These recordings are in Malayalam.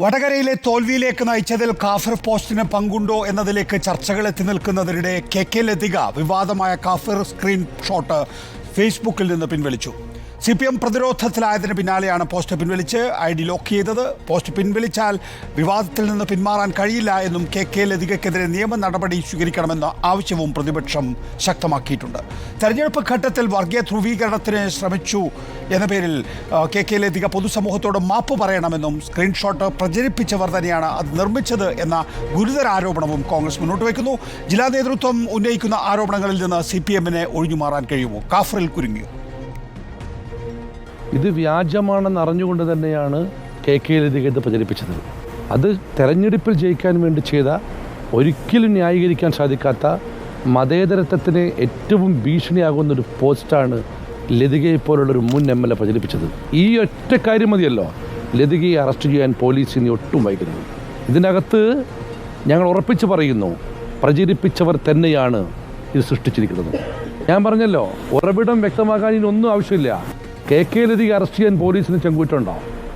വടകരയിലെ തോൽവിയിലേക്ക് നയിച്ചതിൽ കാഫിർ പോസ്റ്റിന് പങ്കുണ്ടോ എന്നതിലേക്ക് ചർച്ചകൾ എത്തി നിൽക്കുന്നതിനിടെ കെ ലതിക വിവാദമായ കാഫിർ സ്ക്രീൻഷോട്ട് ഫേസ്ബുക്കിൽ നിന്ന് പിൻവലിച്ചു. CPM പ്രതിരോധത്തിലായതിന് പിന്നാലെയാണ് പോസ്റ്റ് പിൻവലിച്ച് ID ലോക്ക് ചെയ്തത്. പോസ്റ്റ് പിൻവലിച്ചാൽ വിവാദത്തിൽ നിന്ന് പിന്മാറാൻ കഴിയില്ല എന്നും കെ ലതികയ്ക്കെതിരെ നിയമ നടപടി സ്വീകരിക്കണമെന്ന ആവശ്യവും പ്രതിപക്ഷം ശക്തമാക്കിയിട്ടുണ്ട്. തെരഞ്ഞെടുപ്പ് ഘട്ടത്തിൽ വർഗീയ ധ്രുവീകരണത്തിന് ശ്രമിച്ചു എന്ന പേരിൽ കെ ലതിക പൊതുസമൂഹത്തോട് മാപ്പ് പറയണമെന്നും സ്ക്രീൻഷോട്ട് പ്രചരിപ്പിച്ചവർ തന്നെയാണ് അത് നിർമ്മിച്ചത് എന്ന ഗുരുതര ആരോപണവും കോൺഗ്രസ് മുന്നോട്ട് വയ്ക്കുന്നു. ജില്ലാ നേതൃത്വം ഉന്നയിക്കുന്ന ആരോപണങ്ങളിൽ നിന്ന് CPMന് ഒഴിഞ്ഞുമാറാൻ കഴിയുമോ? കാഫറിൽ കുരുങ്ങിയോ? ഇത് വ്യാജമാണെന്ന് അറിഞ്ഞുകൊണ്ട് തന്നെയാണ് കെ ലതിക ഇത് പ്രചരിപ്പിച്ചത്. അത് തെരഞ്ഞെടുപ്പിൽ ജയിക്കാൻ വേണ്ടി ചെയ്ത, ഒരിക്കലും ന്യായീകരിക്കാൻ സാധിക്കാത്ത, മതേതരത്വത്തിന് ഏറ്റവും ഭീഷണിയാകുന്നൊരു പോസ്റ്റാണ് ലതികയെ പോലുള്ളൊരു മുൻ MLA പ്രചരിപ്പിച്ചത്. ഈ ഒറ്റ കാര്യം മതിയല്ലോ ലതികയെ അറസ്റ്റ് ചെയ്യാൻ പോലീസിന് ഒട്ടും വൈകുന്നത്. ഇതിനകത്ത് ഞങ്ങൾ ഉറപ്പിച്ച് പറയുന്നു, പ്രചരിപ്പിച്ചവർ തന്നെയാണ് ഇത് സൃഷ്ടിച്ചിരിക്കുന്നത്. ഞാൻ പറഞ്ഞല്ലോ, ഉറവിടം വ്യക്തമാക്കാൻ ഇനിയൊന്നും ആവശ്യമില്ല. കെ ലതിക അറസ്റ്റ് ചെയ്യാൻ പോലീസിന് ചെങ്കൂറ്റുണ്ടോ?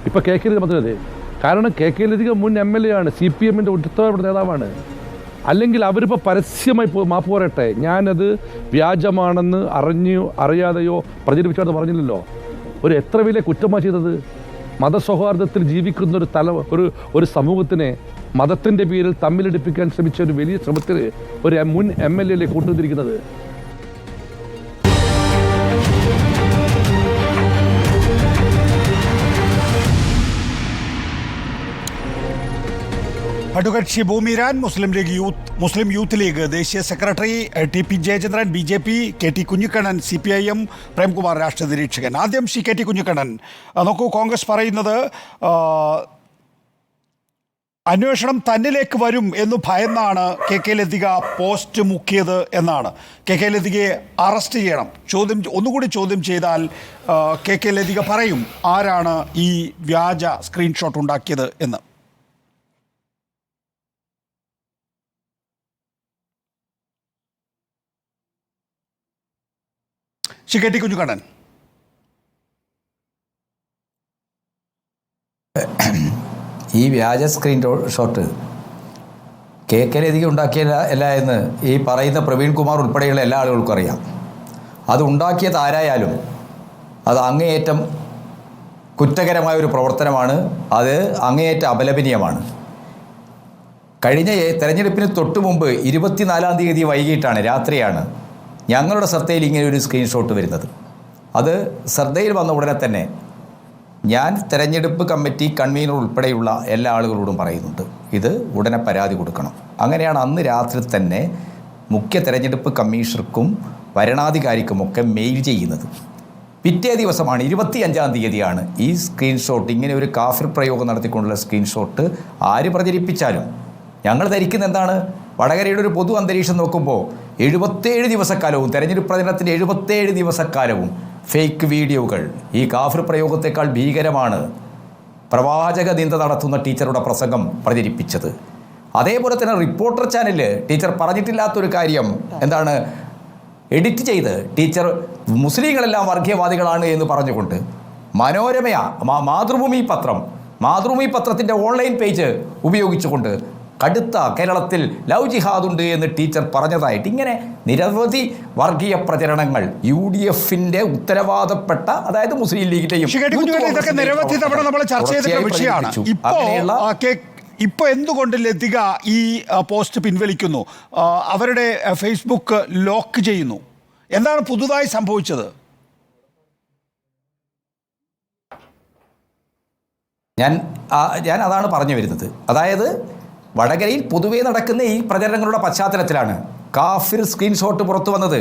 ഇപ്പോൾ കെ ലതിക പറഞ്ഞത് കാരണം കെ ലതിക മുൻ MLA ആണ്, CPMൻ്റെ ഉത്തരവാദിത്ത നേതാവാണ്. അല്ലെങ്കിൽ അവരിപ്പോൾ പരസ്യമായി മാപ്പ് പറയട്ടെ, ഞാനത് വ്യാജമാണെന്ന് അറിയാതെയോ പ്രചരിപ്പിച്ചോ പറഞ്ഞില്ലല്ലോ. എത്ര വലിയ കുറ്റമാണ് ചെയ്തത്? മതസൗഹാർദ്ദത്തിൽ ജീവിക്കുന്ന ഒരു സമൂഹത്തിനെ മതത്തിൻ്റെ പേരിൽ തമ്മിലടിപ്പിക്കാൻ ശ്രമിച്ച ഒരു വലിയ ശ്രമത്തിന് ഒരു മുൻ MLA കൂട്ടുനിന്നിരിക്കുന്നത്. അഡ്വക്കേറ്റ് ഷിബു മീരാൻ, മുസ്ലിം യൂത്ത് ലീഗ് ദേശീയ secretary, TP Jayachandran BJP, KT Kunhikannan CPIM, Premkumar രാഷ്ട്രീയ നിരീക്ഷകൻ. ആദ്യം KT കുഞ്ഞിക്കണ്ണൻ, നോക്കൂ, കോൺഗ്രസ് പറയുന്നത് അന്വേഷണം തന്നിലേക്ക് വരും എന്ന് ഭയന്നാണ് കെ ലതിക പോസ്റ്റ് മുക്കിയത് എന്നാണ്. കെ ലതികയെ അറസ്റ്റ് ചെയ്യണം, ഒന്നുകൂടി ചോദ്യം ചെയ്താൽ കെ ലതിക പറയും ആരാണ് ഈ വ്യാജ സ്ക്രീൻഷോട്ട് ഉണ്ടാക്കിയത് എന്ന്. KT കുഞ്ഞിക്കണ്ണൻ, ഈ വ്യാജ സ്ക്രീൻഷോട്ട് കെ ലതിക ഉണ്ടാക്കിയല്ല എന്ന് ഈ പറയുന്ന പ്രവീൺ കുമാർ ഉൾപ്പെടെയുള്ള എല്ലാ ആളുകൾക്കും അറിയാം. അത് ഉണ്ടാക്കിയത് ആരായാലും അത് അങ്ങേയറ്റം കുറ്റകരമായ ഒരു പ്രവർത്തനമാണ്. അത് അങ്ങേയറ്റം അപലപനീയമാണ്. കഴിഞ്ഞ തെരഞ്ഞെടുപ്പിന് തൊട്ട് മുമ്പ് 24-ാം തീയതി വൈകിട്ടാണ്, രാത്രിയാണ് ഞങ്ങളുടെ ശ്രദ്ധയിൽ ഇങ്ങനെ ഒരു സ്ക്രീൻഷോട്ട് വരുന്നത്. അത് ശ്രദ്ധയിൽ വന്ന ഉടനെ തന്നെ ഞാൻ തെരഞ്ഞെടുപ്പ് കമ്മിറ്റി കൺവീനർ ഉൾപ്പെടെയുള്ള എല്ലാ ആളുകളോടും പറയുന്നുണ്ട്, ഇത് ഉടനെ പരാതി കൊടുക്കണം. അങ്ങനെയാണ് അന്ന് രാത്രി തന്നെ മുഖ്യ തെരഞ്ഞെടുപ്പ് കമ്മീഷണർക്കും വരണാധികാരിക്കുമൊക്കെ മെയിൽ ചെയ്യുന്നത്. പിറ്റേ ദിവസമാണ് 25-ാം തീയതിയാണ് ഈ സ്ക്രീൻഷോട്ട്, ഇങ്ങനെ ഒരു കാഫിർ പ്രയോഗം നടത്തിക്കൊണ്ടുള്ള സ്ക്രീൻഷോട്ട് ആര് പ്രചരിപ്പിച്ചാലും ഞങ്ങൾ ധരിക്കുന്ന എന്താണ്, വടകരയുടെ ഒരു പൊതു അന്തരീക്ഷം നോക്കുമ്പോൾ 77 ദിവസക്കാലവും, തെരഞ്ഞെടുപ്പ് പ്രചരണത്തിൻ്റെ 77 ദിവസക്കാലവും ഫേക്ക് വീഡിയോകൾ, ഈ കാഫിർ പ്രയോഗത്തെക്കാൾ ഭീകരമാണ് പ്രവാചക നിന്ദ നടത്തുന്ന ടീച്ചറുടെ പ്രസംഗം പ്രചരിപ്പിച്ചത്. അതേപോലെ തന്നെ റിപ്പോർട്ടർ ചാനലിൽ ടീച്ചർ പറഞ്ഞിട്ടില്ലാത്തൊരു കാര്യം എന്താണ്, എഡിറ്റ് ചെയ്ത് ടീച്ചർ മുസ്ലിങ്ങളെല്ലാം വർഗീയവാദികളാണ് എന്ന് പറഞ്ഞുകൊണ്ട് മാതൃഭൂമി പത്രത്തിൻ്റെ ഓൺലൈൻ പേജ് ഉപയോഗിച്ചുകൊണ്ട് കടുത്ത കേരളത്തിൽ ലവ് ജിഹാദുണ്ട് എന്ന് ടീച്ചർ പറഞ്ഞതായിട്ട് ഇങ്ങനെ നിരവധി വർഗീയ പ്രചരണങ്ങൾ UDFന്റെ ഉത്തരവാദപ്പെട്ട, അതായത് മുസ്ലിം ലീഗിന്റെയും ഇതൊക്കെ നിരവധി തവണ നമ്മൾ ചർച്ച ചെയ്ത വിഷയമാണ്. ഇപ്പോൾ എന്തുകൊണ്ട് ലതിക ഈ പോസ്റ്റ് പിൻവലിക്കുന്നു, അവരുടെ ഫേസ്ബുക്ക് ലോക്ക് ചെയ്യുന്നു? എന്താണ് പുതുതായി സംഭവിച്ചത്? ഞാൻ അതാണ് പറഞ്ഞു വരുന്നത്. അതായത് വടകരയിൽ പൊതുവേ നടക്കുന്ന ഈ പ്രചരണങ്ങളുടെ പശ്ചാത്തലത്തിലാണ് കാഫിർ സ്ക്രീൻഷോട്ട് പുറത്തു വന്നത്.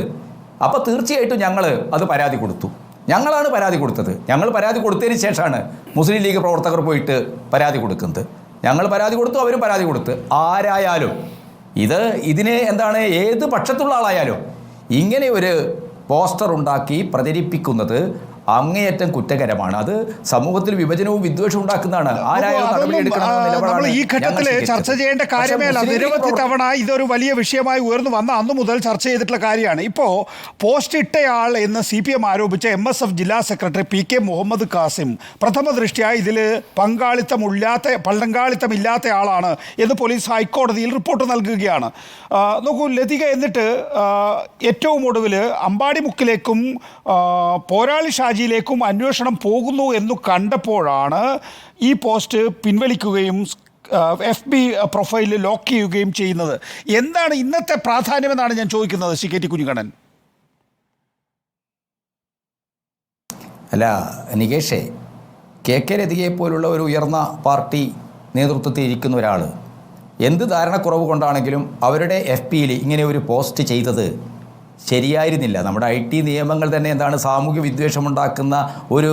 അപ്പോൾ തീർച്ചയായിട്ടും ഞങ്ങൾ അത് പരാതി കൊടുത്തു. ഞങ്ങളാണ് പരാതി കൊടുത്തത്. ഞങ്ങൾ പരാതി കൊടുത്തതിന് ശേഷമാണ് മുസ്ലിം ലീഗ് പ്രവർത്തകർ പോയിട്ട് പരാതി കൊടുക്കുന്നത്. ഞങ്ങൾ പരാതി കൊടുത്തു, അവരും പരാതി കൊടുത്ത്. ആരായാലും ഇതിനെ എന്താണ്, ഏത് പക്ഷത്തുള്ള ആളായാലും ഇങ്ങനെ ഒരു പോസ്റ്റർ ഉണ്ടാക്കി പ്രചരിപ്പിക്കുന്നത് അങ്ങേയറ്റം കുറ്റകരമാണ്. അത് സമൂഹത്തിൽ വിഭജനവും വിദ്വേഷവും ഉണ്ടാക്കുന്നതാണ്. നമ്മൾ ഈ ഘട്ടത്തിൽ ചർച്ച ചെയ്യേണ്ട കാര്യമേല. നിരവധി തവണ ഇതൊരു വലിയ വിഷയമായി ഉയർന്നു വന്ന അന്നു മുതൽ ചർച്ച ചെയ്തിട്ടുള്ള കാര്യമാണ്. ഇപ്പോൾ പോസ്റ്റ് ഇട്ടയാൾ എന്ന് CPM ആരോപിച്ച MSF ജില്ലാ സെക്രട്ടറി PK മുഹമ്മദ് കാസിം പ്രഥമ ദൃഷ്ട്യാ ഇതിൽ പങ്കാളിത്തമില്ലാത്ത ആളാണ് എന്ന് പോലീസ് ഹൈക്കോടതിയിൽ റിപ്പോർട്ട് നൽകുകയാണ്. നോക്കൂ ലതിക, എന്നിട്ട് ഏറ്റവും ഒടുവിൽ അമ്പാടിമുക്കിലേക്കും പോരാളി ഷാജിയിലേക്കും അന്വേഷണം പോകുന്നു എന്നു കണ്ടപ്പോഴാണ് ഈ പോസ്റ്റ് പിൻവലിക്കുകയും FB പ്രൊഫൈൽ ലോക്ക് ചെയ്യുകയും ചെയ്യുന്നത്. എന്താണ് ഇന്നത്തെ പ്രാധാന്യമെന്നാണ് ഞാൻ ചോദിക്കുന്നത് CKT കുഞ്ഞിക്കണ്ണൻ. അല്ല നികേഷേ, KK ലതികയെ പോലുള്ള ഒരു ഉയർന്ന പാർട്ടി നേതൃത്വത്തിൽ ഇരിക്കുന്ന ഒരാൾ എന്ത് ധാരണക്കുറവ് കൊണ്ടാണെങ്കിലും അവരുടെ FBയിൽ ഇങ്ങനെ ഒരു പോസ്റ്റ് ചെയ്തത് ശരിയായിരുന്നില്ല. നമ്മുടെ IT നിയമങ്ങൾ തന്നെ എന്താണ്, സാമൂഹ്യ വിദ്വേഷമുണ്ടാക്കുന്ന ഒരു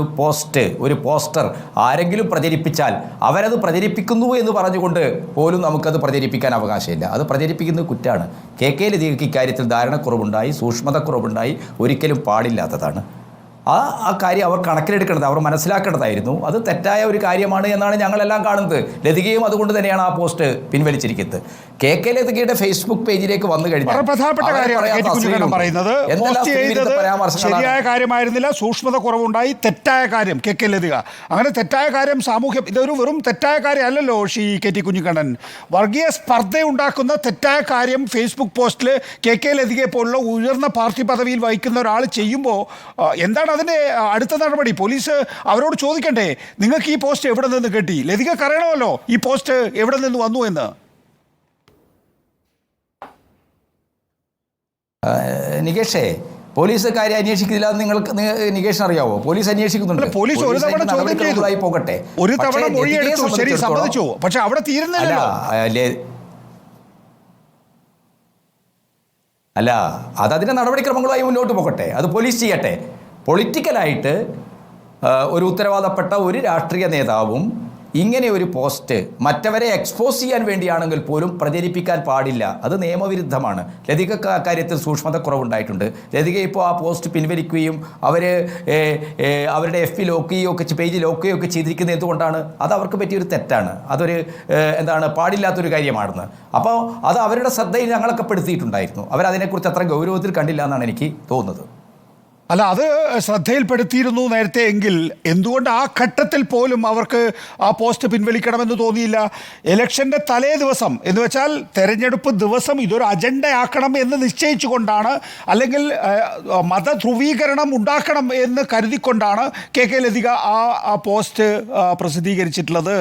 പോസ്റ്റർ ആരെങ്കിലും പ്രചരിപ്പിച്ചാൽ അവരത് പ്രചരിപ്പിക്കുന്നു എന്ന് പറഞ്ഞുകൊണ്ട് പോലും നമുക്കത് പ്രചരിപ്പിക്കാൻ അവകാശമില്ല. അത് പ്രചരിപ്പിക്കുന്നത് കുറ്റമാണ്. KK ലതികയ്ക്ക് ഇക്കാര്യത്തിൽ ധാരണക്കുറവുണ്ടായി, സൂക്ഷ്മതക്കുറവുണ്ടായി, ഒരിക്കലും പാടില്ലാത്തതാണ്. ആ കാര്യം അവർ കണക്കിലെടുക്കേണ്ടത്, അവർ മനസ്സിലാക്കേണ്ടതായിരുന്നു. അത് തെറ്റായ ഒരു കാര്യമാണ് എന്നാണ് ഞങ്ങളെല്ലാം കാണുന്നത്. ലതികയും അതുകൊണ്ട് തന്നെയാണ് ആ പോസ്റ്റ് പിൻവലിച്ചിരിക്കുന്നത്. KK ലതികയുടെ ഫേസ്ബുക്ക് പേജിലേക്ക് വന്നു കഴിഞ്ഞാൽ ശരിയായ കാര്യമായിരുന്നില്ല, സൂക്ഷ്മത കുറവുണ്ടായി, തെറ്റായ കാര്യം KK ലതിക. അങ്ങനെ തെറ്റായ കാര്യം ഇതൊരു വെറും തെറ്റായ കാര്യമല്ലല്ലോ KT കുഞ്ഞിക്കണ്ണൻ. വർഗീയ സ്പർദ്ധ ഉണ്ടാക്കുന്ന തെറ്റായ കാര്യം ഫേസ്ബുക്ക് പോസ്റ്റിൽ KK ലതികയെ പോലുള്ള ഉയർന്ന പാർട്ടി പദവിയിൽ വഹിക്കുന്ന ഒരാൾ ചെയ്യുമ്പോൾ എന്താണ് അതിൻ്റെ അടുത്ത നടപടി? പോലീസ് അവരോട് ചോദിക്കണ്ടേ, നിങ്ങൾക്ക് ഈ പോസ്റ്റ് എവിടെ നിന്ന് കിട്ടി? ലതികക്ക് അറിയണമല്ലോ ഈ പോസ്റ്റ് എവിടെ നിന്ന് വന്നു എന്ന്. നികേഷേ, പോലീസ് കാര്യം അന്വേഷിക്കുന്നില്ല നിങ്ങൾക്ക് നികേഷിന് അറിയാവോ? പോലീസ് അന്വേഷിക്കുന്നുണ്ട്. പോലീസ് ഒരു തവണ ചോദ്യം ചെയ്തു, പോകട്ടെ, ഒരു തവണ മൊഴിയെടുത്തു, ശരി സമ്മതിച്ചു, പക്ഷെ അവിടെ തീരുന്നില്ലല്ലോ. അല്ല, അതിൻ്റെ നടപടിക്രമങ്ങളുമായി മുന്നോട്ട് പോകട്ടെ, അത് പോലീസ് ചെയ്യട്ടെ. പൊളിറ്റിക്കലായിട്ട് ഒരു ഉത്തരവാദപ്പെട്ട ഒരു രാഷ്ട്രീയ നേതാവും ഇങ്ങനെ ഒരു പോസ്റ്റ് മറ്റവരെ എക്സ്പോസ് ചെയ്യാൻ വേണ്ടിയാണെങ്കിൽ പോലും പ്രചരിപ്പിക്കാൻ പാടില്ല. അത് നിയമവിരുദ്ധമാണ്. ലതികക്ക് അക്കാര്യത്തിൽ സൂക്ഷ്മതക്കുറവുണ്ടായിട്ടുണ്ട്. ലതിക ഇപ്പോൾ ആ പോസ്റ്റ് പിൻവലിക്കുകയും അവരുടെ FB ലോക്ക് ചെയ്യുകയൊക്കെ പേജ് ലോക്ക് ചെയ്യുകയൊക്കെ ചെയ്തിരിക്കുന്നത് എന്തുകൊണ്ടാണ്? അത് അവർക്ക് പറ്റിയൊരു തെറ്റാണ്. അതൊരു പാടില്ലാത്തൊരു കാര്യമാണെന്ന്. അപ്പോൾ അത് അവരുടെ ശ്രദ്ധയിൽ ഞങ്ങളൊക്കെ പെടുത്തിയിട്ടുണ്ടായിരുന്നു. അവരതിനെക്കുറിച്ച് അത്ര ഗൗരവത്തിൽ കണ്ടില്ല എന്നാണ് എനിക്ക് തോന്നുന്നത്. അല്ല, അത് ശ്രദ്ധയിൽപ്പെടുത്തിയിരുന്നു നേരത്തെ എങ്കിൽ എന്തുകൊണ്ട് ആ ഘട്ടത്തിൽ പോലും അവർക്ക് ആ പോസ്റ്റ് പിൻവലിക്കണമെന്ന് തോന്നിയില്ല? ഇലക്ഷൻ്റെ തലേ ദിവസം എന്ന് വെച്ചാൽ തെരഞ്ഞെടുപ്പ് ദിവസം ഇതൊരു അജണ്ടയാക്കണം എന്ന് നിശ്ചയിച്ചുകൊണ്ടാണ്, അല്ലെങ്കിൽ മത ധ്രുവീകരണം ഉണ്ടാക്കണം എന്ന് കരുതിക്കൊണ്ടാണ് KK ലതിക ആ പോസ്റ്റ് പ്രസിദ്ധീകരിച്ചിട്ടുള്ളത്,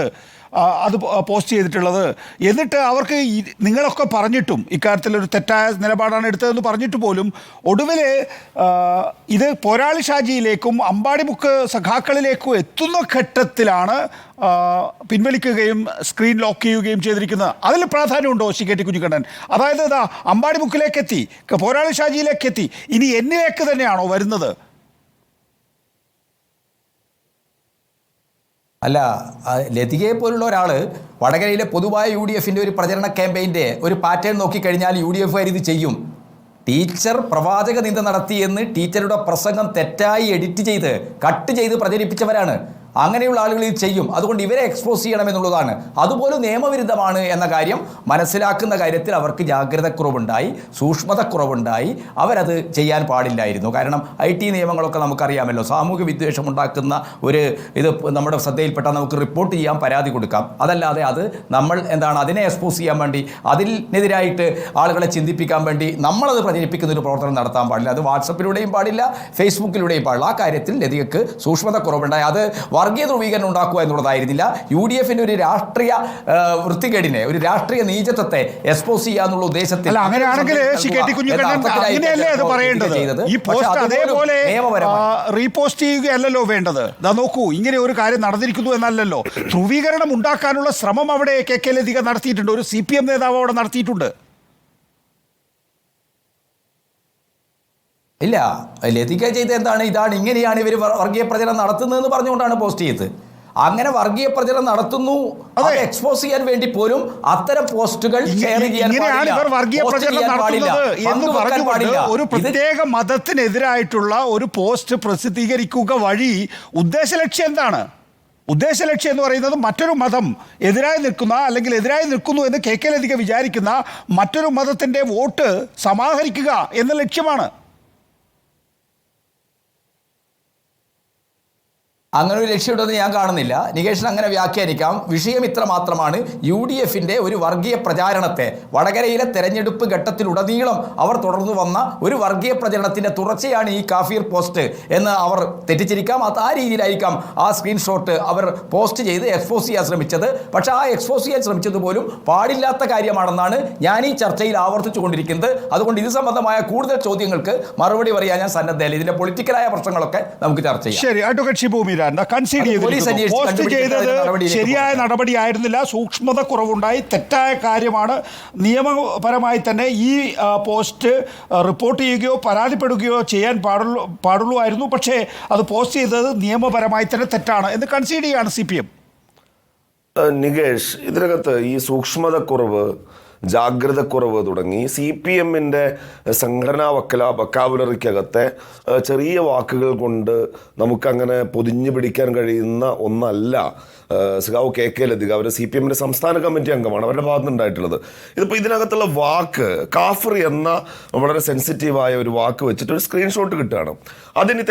അത് പോസ്റ്റ് ചെയ്തിട്ടുള്ളത്. എന്നിട്ട് അവർക്ക് നിങ്ങളൊക്കെ പറഞ്ഞിട്ടും ഇക്കാര്യത്തിലൊരു തെറ്റായ നിലപാടാണ് എടുത്തതെന്ന് പറഞ്ഞിട്ട് പോലും ഒടുവിൽ ഇത് പോരാളി ഷാജിയിലേക്കും അമ്പാടിമുക്ക് സഖാക്കളിലേക്കും എത്തുന്ന ഘട്ടത്തിലാണ് പിൻവലിക്കുകയും സ്ക്രീൻ ലോക്ക് ചെയ്യുകയും ചെയ്തിരിക്കുന്നത്. അതിൽ പ്രാധാന്യമുണ്ടോ CKT കുഞ്ഞിക്കണ്ണൻ? അതായത് ഇതാ അമ്പാടിമുക്കിലേക്ക് എത്തി, പോരാളി ഷാജിയിലേക്ക് എത്തി, ഇനി എന്നിലേക്ക് തന്നെയാണോ വരുന്നത്? അല്ല, ലതികയെ പോലുള്ള ഒരാൾ വടകരയിലെ പൊതുവായ UDFൻ്റെ ഒരു പ്രചരണ ക്യാമ്പയിൻ്റെ ഒരു പാറ്റേൺ നോക്കിക്കഴിഞ്ഞാൽ UDFുകാർ ഇത് ചെയ്യും. ടീച്ചർ പ്രവാചക നിന്ദ നടത്തിയെന്ന് ടീച്ചറുടെ പ്രസംഗം തെറ്റായി എഡിറ്റ് ചെയ്ത് കട്ട് ചെയ്ത് പ്രചരിപ്പിച്ചവരാണ്. അങ്ങനെയുള്ള ആളുകൾ ഇത് ചെയ്യും. അതുകൊണ്ട് ഇവരെ എക്സ്പോസ് ചെയ്യണമെന്നുള്ളതാണ്. അതുപോലും നിയമവിരുദ്ധമാണ് എന്ന കാര്യം മനസ്സിലാക്കുന്ന കാര്യത്തിൽ അവർക്ക് ജാഗ്രതക്കുറവുണ്ടായി, സൂക്ഷ്മതക്കുറവുണ്ടായി. അവരത് ചെയ്യാൻ പാടില്ലായിരുന്നു. കാരണം IT നിയമങ്ങളൊക്കെ നമുക്കറിയാമല്ലോ. സാമൂഹ്യ വിദ്വേഷം ഉണ്ടാക്കുന്ന ഇത് നമ്മുടെ ശ്രദ്ധയിൽപ്പെട്ടാൽ നമുക്ക് റിപ്പോർട്ട് ചെയ്യാം, പരാതി കൊടുക്കാം. അതല്ലാതെ അത് നമ്മൾ അതിനെ എക്സ്പോസ് ചെയ്യാൻ വേണ്ടി, അതിനെതിരായിട്ട് ആളുകളെ ചിന്തിപ്പിക്കാൻ വേണ്ടി നമ്മളത് പ്രചരിപ്പിക്കുന്ന ഒരു പ്രവർത്തനം നടത്താൻ പാടില്ല. അത് വാട്സപ്പിലൂടെയും പാടില്ല, ഫേസ്ബുക്കിലൂടെയും പാടില്ല. ആ കാര്യത്തിൽ ലതികക്ക് സൂക്ഷ്മതക്കുറവുണ്ടായി. അത് വർഗീയ ധ്രുവീകരണം ഉണ്ടാക്കുക എന്നുള്ളതായിരുന്നില്ല. UDFൻ്റെ ഒരു രാഷ്ട്രീയ വൃത്തികേടിനെ, ഒരു രാഷ്ട്രീയ നീചത്വത്തെ എക്സ്പോസ് ചെയ്യാന്നുള്ള ഉദ്ദേശത്തിൽ റീപോസ്റ്റ് ചെയ്യുകയല്ലോ വേണ്ടത്. നോക്കൂ, ഇങ്ങനെ ഒരു കാര്യം നടന്നിരിക്കുന്നു എന്നല്ലല്ലോ. ധ്രുവീകരണം ഉണ്ടാക്കാനുള്ള ശ്രമം അവിടെ KK ലതിക നടത്തിയിട്ടുണ്ട്, ഒരു CPM നേതാവ് അവിടെ നടത്തിയിട്ടുണ്ട്. ഇല്ല, ലതിക ചെയ്ത് എന്താണ്, ഇങ്ങനെയാണ് ഇവർ വർഗീയ പ്രചരണം നടത്തുന്നതെന്ന് പറഞ്ഞുകൊണ്ടാണ് പോസ്റ്റ് ചെയ്തത്. അങ്ങനെ വർഗീയ പ്രചരണം നടത്തുന്നു അത് എക്സ്പോസ് ചെയ്യാൻ വേണ്ടി പോലും അത്തരം പോസ്റ്റുകൾ ഷെയർ ചെയ്യാൻ പാടില്ല. ഒരു പ്രത്യേക മതത്തിനെതിരായിട്ടുള്ള ഒരു പോസ്റ്റ് പ്രസിദ്ധീകരിക്കുക വഴി ഉദ്ദേശലക്ഷ്യം എന്താണ്? ഉദ്ദേശലക്ഷ്യം എന്ന് പറയുന്നത് മറ്റൊരു മതം എതിരായി നിൽക്കുന്ന അല്ലെങ്കിൽ എതിരായി നിൽക്കുന്നു എന്ന് കെ ലതിക വിചാരിക്കുന്ന മറ്റൊരു മതത്തിൻ്റെ വോട്ട് സമാഹരിക്കുക എന്ന ലക്ഷ്യമാണ്. അങ്ങനെ ഒരു ലക്ഷ്യമുണ്ടെന്ന് ഞാൻ കാണുന്നില്ല. നികേഷിന് അങ്ങനെ വ്യാഖ്യാനിക്കാം. വിഷയം ഇത്ര മാത്രമാണ്. UDFന്റെ ഒരു വർഗീയ പ്രചാരണത്തെ വടകരയിലെ തെരഞ്ഞെടുപ്പ് ഘട്ടത്തിലുടനീളം അവർ തുടർന്നു വന്ന ഒരു വർഗീയ പ്രചരണത്തിന്റെ തുടർച്ചയാണ് ഈ കാഫിർ പോസ്റ്റ് എന്ന് അവർ തെറ്റിച്ചിരിക്കാം. അത് ആ രീതിയിലായിരിക്കാം ആ സ്ക്രീൻഷോട്ട് അവർ പോസ്റ്റ് ചെയ്ത് എക്സ്പോസ് ചെയ്യാൻ ശ്രമിച്ചത്. പക്ഷെ ആ എക്സ്പോസ് ചെയ്യാൻ ശ്രമിച്ചത് പോലും പാടില്ലാത്ത കാര്യമാണെന്നാണ് ഞാൻ ഈ ചർച്ചയിൽ ആവർത്തിച്ചു കൊണ്ടിരിക്കുന്നത്. അതുകൊണ്ട് ഇത് സംബന്ധമായ കൂടുതൽ ചോദ്യങ്ങൾക്ക് മറുപടി പറയാൻ ഞാൻ സന്നദ്ധയല്ല. ഇതിന്റെ പൊളിറ്റിക്കലായ പ്രശ്നങ്ങളൊക്കെ നമുക്ക് ചർച്ച ചെയ്യാം. ശരി, അഡ്വക്കേറ്റ് ഷിബു മീരാൻ കൺസീഡ് ചെയ്തിരിക്കുന്നു. പോസ്റ്റ് ചെയ്തത് ശരിയായ നടപടിയായിരുന്നില്ല, സൂക്ഷ്മത കുറവുണ്ടായി, തെറ്റായ കാര്യമാണ്. നിയമപരമായി തന്നെ ഈ പോസ്റ്റ് റിപ്പോർട്ട് ചെയ്യുകയോ പരാതിപ്പെടുകയോ ചെയ്യാൻ പാടുള്ളൂ ആയിരുന്നു. പക്ഷേ അത് പോസ്റ്റ് ചെയ്തത് നിയമപരമായി തന്നെ തെറ്റാണ് എന്ന് കൺസീഡ് ചെയ്യാണ് CPM. നികേഷ്, ഇതിനകത്ത് ഈ സൂക്ഷ്മതക്കുറവ്, ജാഗ്രതക്കുറവ് തുടങ്ങി CPMന്റെ സംഘടനാ വൊക്കാബുലറിക്കകത്തെ ചെറിയ വാക്കുകൾ കൊണ്ട് നമുക്കങ്ങനെ പൊതിഞ്ഞു പിടിക്കാൻ കഴിയുന്ന ഒന്നല്ല സഖാവ് കെ ലതിക. അവർ CPMന്റെ സംസ്ഥാന കമ്മിറ്റി അംഗമാണ്, അവരുടെ ഭാഗത്ത് നിന്നുണ്ടായിട്ടുള്ളത്. ഇതിപ്പോൾ ഇതിനകത്തുള്ള വാക്ക് കാഫർ എന്ന വളരെ സെൻസിറ്റീവായ ഒരു വാക്ക് വെച്ചിട്ട് ഒരു സ്ക്രീൻഷോട്ട് കിട്ടുകയാണ്. അതിന്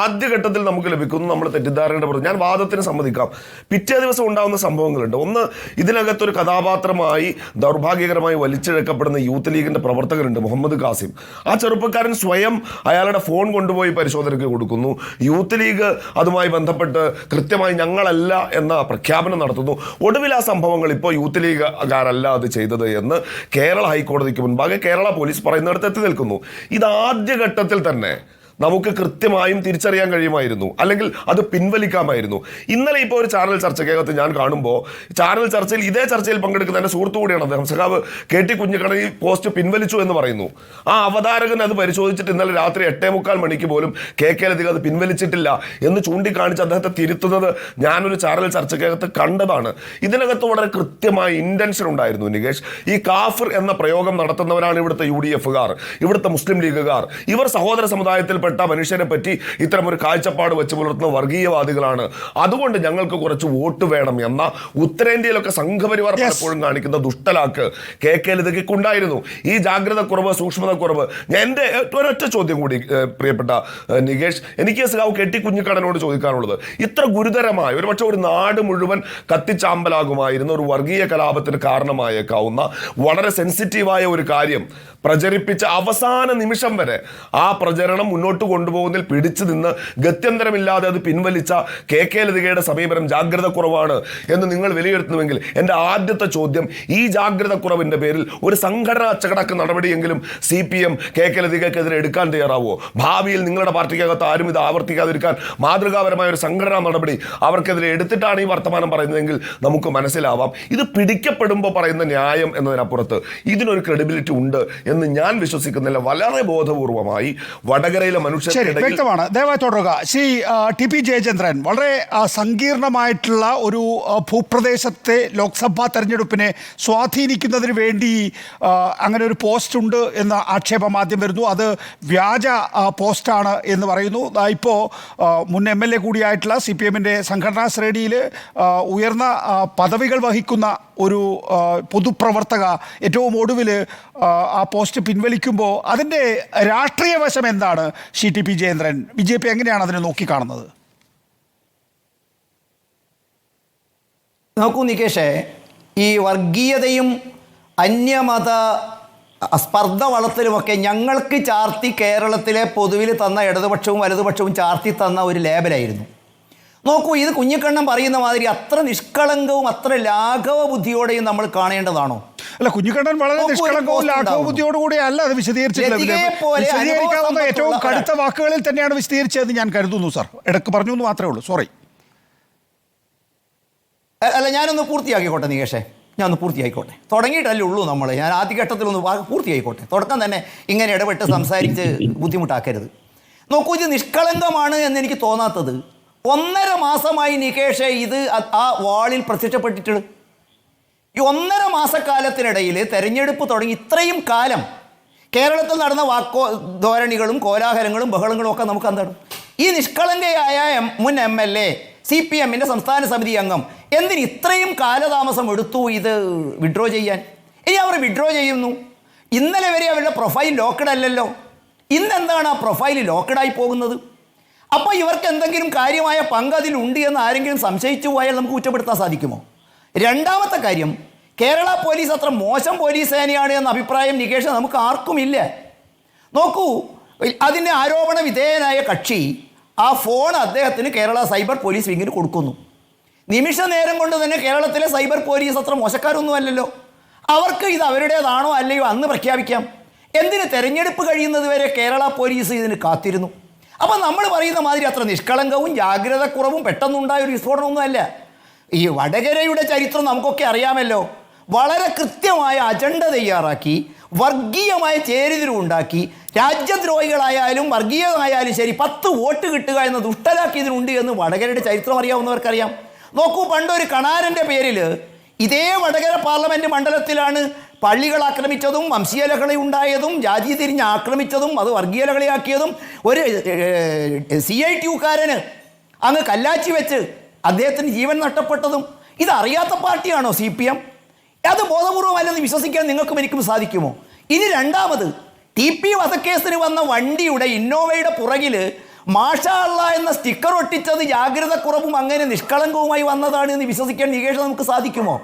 ആദ്യഘട്ടത്തിൽ നമുക്ക് ലഭിക്കുന്നു നമ്മൾ തെറ്റിദ്ധാരണയുടെ പുറത്ത്. ഞാൻ വാദത്തിന് സമ്മതിക്കാം. പിറ്റേ ദിവസം ഉണ്ടാകുന്ന സംഭവങ്ങളുണ്ട്. ഒന്ന്, ഇതിനകത്തൊരു കഥാപാത്രമായി ദൗർഭാഗ്യകരമായി വലിച്ചിഴക്കപ്പെടുന്ന യൂത്ത് ലീഗിന്റെ പ്രവർത്തകരുണ്ട്, മുഹമ്മദ് കാസിം. ആ ചെറുപ്പക്കാരൻ സ്വയം അയാളുടെ ഫോൺ കൊണ്ടുപോയി പരിശോധനയ്ക്ക് കൊടുക്കുന്നു. യൂത്ത് ലീഗ് അതുമായി ബന്ധപ്പെട്ട് കൃത്യമായി ഞങ്ങളല്ല എന്ന പ്രഖ്യാപനം നടത്തുന്നു. ഒടുവിൽ ആ സംഭവങ്ങൾ ഇപ്പോൾ യൂത്ത് ലീഗുകാരല്ല അത് ചെയ്തത് എന്ന് കേരള ഹൈക്കോടതിക്ക് മുൻപാകെ കേരള പോലീസ് പറയുന്നിടത്ത് എത്തി നിൽക്കുന്നു. ഇത് ആദ്യഘട്ടത്തിൽ തന്നെ നമുക്ക് കൃത്യമായും തിരിച്ചറിയാൻ കഴിയുമായിരുന്നു, അല്ലെങ്കിൽ അത് പിൻവലിക്കാമായിരുന്നു. ഇന്നലെ ഇപ്പോൾ ഒരു ചാനൽ ചർച്ചയ്ക്കകത്ത് ഞാൻ കാണുമ്പോൾ ചാനൽ ചർച്ചയിൽ ഇതേ ചർച്ചയിൽ പങ്കെടുക്കുന്ന എൻ്റെ സുഹൃത്തു കൂടിയാണ് അദ്ദേഹം, സഖാവ് KT കുഞ്ഞിക്കണ്ണൻ ഈ പോസ്റ്റ് പിൻവലിച്ചു എന്ന് പറയുന്നു. ആ അവതാരകൻ അത് പരിശോധിച്ചിട്ട് ഇന്നലെ രാത്രി 8:45 മണിക്ക് പോലും കെ ലതിക അത് പിൻവലിച്ചിട്ടില്ല എന്ന് ചൂണ്ടിക്കാണിച്ച് അദ്ദേഹത്തെ തിരുത്തുന്നത് ഞാനൊരു ചാനൽ ചർച്ചയ്ക്കകത്ത് കണ്ടതാണ്. ഇതിനകത്ത് വളരെ കൃത്യമായ ഇൻറ്റൻഷൻ ഉണ്ടായിരുന്നു നികേഷ്. ഈ കാഫിർ എന്ന പ്രയോഗം നടത്തുന്നവരാണ് ഇവിടുത്തെ UDFകാർ, ഇവിടുത്തെ മുസ്ലിം ലീഗുകാർ. ഇവർ സഹോദര സമുദായത്തിൽ മനുഷ്യരെ പറ്റി ഇത്തരം ഒരു കാഴ്ചപ്പാട് വെച്ച് പുലർത്തുന്ന വർഗീയവാദികളാണ്. അതുകൊണ്ട് ഞങ്ങൾക്ക് കുറച്ച് വോട്ട് വേണം എന്ന ഉത്തരേന്ത്യയിലൊക്കെ സംഘപരിവാർ പലപ്പോഴും കാണിക്കുന്ന ദുഷ്ടലാക്ക് കെ ലതികയ്ക്കുണ്ടായിരുന്നു. ഈ ജാഗ്രതക്കുറവ്, സൂക്ഷ്മതക്കുറവ്. എൻ്റെ ഒരൊറ്റ ചോദ്യം കൂടി പ്രിയപ്പെട്ട നികേഷ്, എനിക്ക് സഖാവ് KT കുഞ്ഞിക്കണ്ണനോട് ചോദിക്കാനുള്ളത്, ഇത്ര ഗുരുതരമായ ഒരുപക്ഷെ ഒരു നാട് മുഴുവൻ കത്തിച്ചാമ്പലാകുമായിരുന്ന ഒരു വർഗീയ കലാപത്തിന് കാരണമായേക്കാവുന്ന വളരെ സെൻസിറ്റീവായ ഒരു കാര്യം പ്രചരിപ്പിച്ച അവസാന നിമിഷം വരെ ആ പ്രചരണം മുന്നോട്ട് കൊണ്ടുപോകുന്നതിൽ പിടിച്ചു നിന്ന് ഗത്യന്തരമില്ലാതെ അത് പിൻവലിച്ച കെ ലതികയുടെ സമീപനം ജാഗ്രതക്കുറവാണ് എന്ന് നിങ്ങൾ വിലയിരുത്തുന്നുവെങ്കിൽ എൻ്റെ ആദ്യത്തെ ചോദ്യം, ഈ ജാഗ്രതക്കുറവിൻ്റെ പേരിൽ ഒരു സംഘടനാ അച്ചടക്ക നടപടിയെങ്കിലും CPM കെ ലതികയ്ക്കെതിരെ എടുക്കാൻ തയ്യാറാവുമോ? ഭാവിയിൽ നിങ്ങളുടെ പാർട്ടിക്കകത്ത് ആരും ഇത് ആവർത്തിക്കാതിരിക്കാൻ മാതൃകാപരമായ ഒരു സംഘടനാ നടപടി അവർക്കെതിരെ എടുത്തിട്ടാണ് ഈ വർത്തമാനം പറയുന്നതെങ്കിൽ നമുക്ക് മനസ്സിലാവാം. ഇത് പിടിക്കപ്പെടുമ്പോൾ പറയുന്ന ന്യായം എന്നതിനപ്പുറത്ത് ഇതിനൊരു ക്രെഡിബിലിറ്റി ഉണ്ട് എന്ന് ഞാൻ വിശ്വസിക്കുന്നില്ല. വളരെ ബോധപൂർവമായി വടകരയിലെ മനുഷ്യർക്കിടയിൽ വ്യക്തമാണ്. ദയവായി തുടരുക. ശ്രീ TP ജയചന്ദ്രൻ, വളരെ സങ്കീർണമായിട്ടുള്ള ഒരു ഭൂപ്രദേശത്തെ ലോക്സഭാ തെരഞ്ഞെടുപ്പിനെ സ്വാധീനിക്കുന്നതിന് വേണ്ടി അങ്ങനെ ഒരു പോസ്റ്റ് ഉണ്ട് എന്ന ആക്ഷേപം ആദ്യം വരുന്നു. അത് വ്യാജ പോസ്റ്റാണ് എന്ന് പറയുന്നു. ഇപ്പോൾ മുൻ MLA കൂടിയായിട്ടുള്ള CPMന്റെ സംഘടനാ ശ്രേണിയിൽ ഉയർന്ന പദവികൾ വഹിക്കുന്ന ഒരു പൊതുപ്രവർത്തക ഏറ്റവും ഒടുവിൽ ആ പോസ്റ്റ് പിൻവലിക്കുമ്പോൾ അതിൻ്റെ രാഷ്ട്രീയ വശം എന്താണ്? ശ്രീ TP ജയേന്ദ്രൻ, BJP എങ്ങനെയാണ് അതിനെ നോക്കിക്കാണുന്നത്? നോക്കൂ നികേഷേ, ഈ വർഗീയതയും അന്യമത സ്പർദ്ധ വളർത്തലുമൊക്കെ ഞങ്ങൾക്ക് ചാർത്തി കേരളത്തിലെ പൊതുവിൽ തന്ന ഇടതുപക്ഷവും വലതുപക്ഷവും ചാർത്തി തന്ന ഒരു ലേബലായിരുന്നു. നോക്കൂ, ഇത് കുഞ്ഞിക്കണ്ണൻ പറയുന്ന മാതിരി അത്ര നിഷ്കളങ്കവും അത്ര ലാഘവ ബുദ്ധിയോടെയും നമ്മൾ കാണേണ്ടതാണോ? അല്ല, കുഞ്ഞിക്കണ്ണൻ വളരെ നിഷ്കളങ്കവും ലാഘവ ബുദ്ധിയോടുകൂടി അല്ല അത് വിശദീകരിച്ചിട്ടുള്ളത്. ഏറ്റവും കടുത്ത വാക്കുകളിൽ തന്നെയാണ് വിശദീകരിച്ചതെന്ന് ഞാൻ കരുതുന്നു. സാർ ഇടയ്ക്ക് പറഞ്ഞു എന്ന് മാത്രമേ ഉള്ളൂ, സോറി. അല്ല, ഞാനൊന്ന് പൂർത്തിയാക്കിക്കോട്ടെ നികേഷേ, ഞാനൊന്ന് പൂർത്തിയായിക്കോട്ടെ. തുടങ്ങിയിട്ടല്ലേ ഉള്ളൂ നമ്മൾ. ഞാൻ ആദ്യഘട്ടത്തിലൊന്ന് പൂർത്തിയായിക്കോട്ടെ. തുടക്കം തന്നെ ഇങ്ങനെ ഇടപെട്ട് സംസാരിച്ച് ബുദ്ധിമുട്ടാക്കരുത്. നോക്കൂ, ഇത് നിഷ്കളങ്കമാണ് എന്നെനിക്ക് തോന്നാത്തത് 1.5 മാസമായി നികേഷ് ഇത് ആ വാളിൽ പ്രത്യക്ഷപ്പെട്ടിട്ടുള്ളത്. ഈ 1.5 മാസക്കാലത്തിനിടയിൽ തെരഞ്ഞെടുപ്പ് തുടങ്ങി ഇത്രയും കാലം കേരളത്തിൽ നടന്ന ധോരണികളും കോലാഹലങ്ങളും ബഹളങ്ങളും ഒക്കെ നമുക്ക് എന്താണ്? ഈ നിഷ്കളങ്കയായ മുൻ MLA CPM-ന്റെ സംസ്ഥാന സമിതി അംഗം എന്തിന് ഇത്രയും കാലതാമസം എടുത്തു ഇത് വിഡ്രോ ചെയ്യാൻ? ഇനി അവർ വിഡ്രോ ചെയ്യുന്നു. ഇന്നലെ വരെ അവരുടെ പ്രൊഫൈൽ ലോക്ക്ഡ് അല്ലല്ലോ. ഇന്നെന്താണ് ആ പ്രൊഫൈൽ ലോക്ക്ഡായി പോകുന്നത്? അപ്പോൾ ഇവർക്ക് എന്തെങ്കിലും കാര്യമായ പങ്ക് അതിലുണ്ട് എന്ന് ആരെങ്കിലും സംശയിച്ചു പോയാൽ നമുക്ക് കുറ്റപ്പെടുത്താൻ സാധിക്കുമോ? രണ്ടാമത്തെ കാര്യം, കേരള പോലീസ് അത്ര മോശം പോലീസ് സേനയാണ് എന്ന അഭിപ്രായം നികേഷ് നമുക്ക് ആർക്കുമില്ല. നോക്കൂ, അതിൻ്റെ ആരോപണ വിധേയനായ കക്ഷി ആ ഫോൺ അദ്ദേഹത്തിന് കേരള സൈബർ പോലീസ് വിങ്ങിന് കൊടുക്കുന്നു. നിമിഷ നേരം കൊണ്ട് തന്നെ കേരളത്തിലെ സൈബർ പോലീസ് അത്ര മോശക്കാരൊന്നും അല്ലല്ലോ. അവർക്ക് ഇത് അവരുടേതാണോ അല്ലയോ അന്ന് പ്രഖ്യാപിക്കാം. എന്തിന് തെരഞ്ഞെടുപ്പ് കഴിയുന്നത് വരെ കേരള പോലീസ് ഇതിന് കാത്തിരുന്നു? അപ്പം നമ്മൾ പറയുന്ന മാതിരി അത്ര നിഷ്കളങ്കവും ജാഗ്രത കുറവും പെട്ടെന്നുണ്ടായ ഒരു വിസ്ഫോടനമൊന്നും അല്ല. ഈ വടകരയുടെ ചരിത്രം നമുക്കൊക്കെ അറിയാമല്ലോ. വളരെ കൃത്യമായ അജണ്ട തയ്യാറാക്കി വർഗീയമായ ചേരിതിരിവുണ്ടാക്കി രാജ്യദ്രോഹികളായാലും വർഗീയമായാലും ശരി 10 വോട്ട് കിട്ടുക എന്ന ദുഷ്ടലാക്കിയതിനുണ്ട് എന്ന് വടകരയുടെ ചരിത്രം അറിയാവുന്നവർക്കറിയാം. നോക്കൂ, പണ്ടൊരു കണാരൻ്റെ പേരിൽ ഇതേ വടകര പാർലമെൻറ്റ് മണ്ഡലത്തിലാണ് പള്ളികൾ ആക്രമിച്ചതും വംശീയ ലഹള ഉണ്ടായതും ജാതി തിരിഞ്ഞ് ആക്രമിച്ചതും അത് വർഗീയ ലഹളയാക്കിയതും ഒരു CITU-കാരന് അങ്ങ് കല്ലാച്ചി വെച്ച് അദ്ദേഹത്തിന് ജീവൻ നഷ്ടപ്പെട്ടതും. ഇതറിയാത്ത പാർട്ടിയാണോ CPM? അത് ബോധപൂർവമല്ലെന്ന് വിശ്വസിക്കാൻ നിങ്ങൾക്കും എനിക്കും സാധിക്കുമോ? ഇനി രണ്ടാമത്, TP വധക്കേസിന് വന്ന വണ്ടിയുടെ ഇന്നോവയുടെ പുറകിൽ മാഷാ അള്ളാ എന്ന സ്റ്റിക്കർ ഒട്ടിച്ചത് ജാഗ്രത കുറവും അങ്ങനെ നിഷ്കളങ്കവുമായി വന്നതാണ് എന്ന് വിശ്വസിക്കാൻ നികേഷ് നമുക്ക് സാധിക്കുമോ?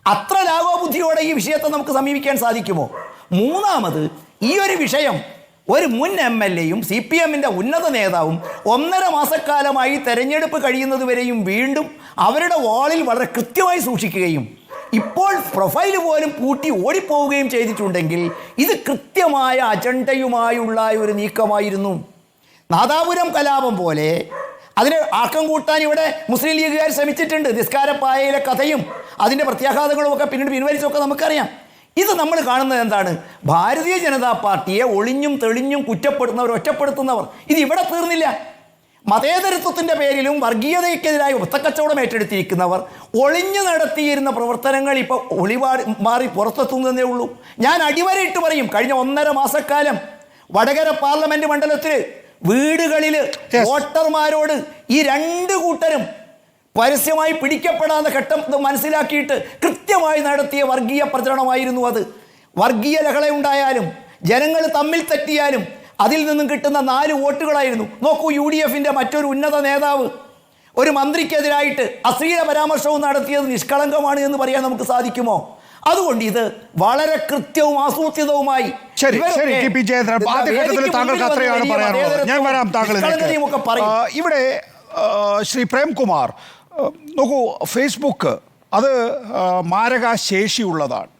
അത്ര ലാഘവബുദ്ധിയോടെ ഈ വിഷയത്തെ നമുക്ക് സമീപിക്കാൻ സാധിക്കുമോ? മൂന്നാമത്, ഈ ഒരു വിഷയം ഒരു മുൻ MLA-യും CPM-ന്റെ ഉന്നത നേതാവും 1.5 മാസക്കാലമായി തെരഞ്ഞെടുപ്പ് കഴിയുന്നത് വരെയും വീണ്ടും അവരുടെ വാളിൽ വളരെ കൃത്യമായി സൂക്ഷിക്കുകയും ഇപ്പോൾ പ്രൊഫൈൽ പോലും പൂട്ടി ഓടിപ്പോവുകയും ചെയ്തിട്ടുണ്ടെങ്കിൽ ഇത് കൃത്യമായ അജണ്ടയുമായുള്ള ഒരു നീക്കമായിരുന്നു. നാദാപുരം കലാപം പോലെ അതിന് ആക്കം കൂട്ടാൻ ഇവിടെ മുസ്ലിം ലീഗുകാർ ശ്രമിച്ചിട്ടുണ്ട്. നിസ്കാരപ്പായയിലെ കഥയും അതിൻ്റെ പ്രത്യാഘാതങ്ങളും ഒക്കെ പിന്നീട് പിൻവലിച്ചൊക്കെ നമുക്കറിയാം. ഇത് നമ്മൾ കാണുന്നത് എന്താണ്? ഭാരതീയ ജനതാ പാർട്ടിയെ ഒളിഞ്ഞും തെളിഞ്ഞും കുറ്റപ്പെടുത്തുന്നവർ, ഒറ്റപ്പെടുത്തുന്നവർ. ഇത് ഇവിടെ തീർന്നില്ല. മതേതരത്വത്തിൻ്റെ പേരിലും വർഗീയതയ്ക്കെതിരായി ഒത്തക്കച്ചവടം ഏറ്റെടുത്തിരിക്കുന്നവർ ഒളിഞ്ഞു നടത്തിയിരുന്ന പ്രവർത്തനങ്ങൾ ഇപ്പോൾ മാറി പുറത്തെത്തുന്നതേ ഉള്ളൂ. ഞാൻ അടിവരയിട്ട് പറയും, കഴിഞ്ഞ 1.5 മാസക്കാലം വടകര പാർലമെൻറ്റ് മണ്ഡലത്തിൽ വീടുകളിൽ വോട്ടർമാരോട് ഈ 2 കൂട്ടരും പരസ്യമായി പിടിക്കപ്പെടാതെ ഘട്ടം മനസ്സിലാക്കിയിട്ട് കൃത്യമായി നടത്തിയ വർഗീയ പ്രചരണമായിരുന്നു അത്. വർഗീയ ലഹളയുണ്ടായാലും ജനങ്ങൾ തമ്മിൽ തെറ്റിയാലും അതിൽ നിന്നും കിട്ടുന്ന 4 വോട്ടുകളായിരുന്നു. നോക്കൂ, UDF-ന്റെ മറ്റൊരു ഉന്നത നേതാവ് ഒരു മന്ത്രിക്കെതിരായിട്ട് അശ്ലീല പരാമർശവും നടത്തിയത് നിഷ്കളങ്കമാണ് എന്ന് പറയാൻ നമുക്ക് സാധിക്കുമോ? അതുകൊണ്ട് ഇത് വളരെ കൃത്യവും ആസൂത്രിതവുമായി ഞാൻ വരാം താങ്കളിലേക്ക്. ഇവിടെ ശ്രീ പ്രേംകുമാർ, നോക്കൂ, ഫേസ്ബുക്ക് അത് മാരകശേഷിയുള്ളതാണ്.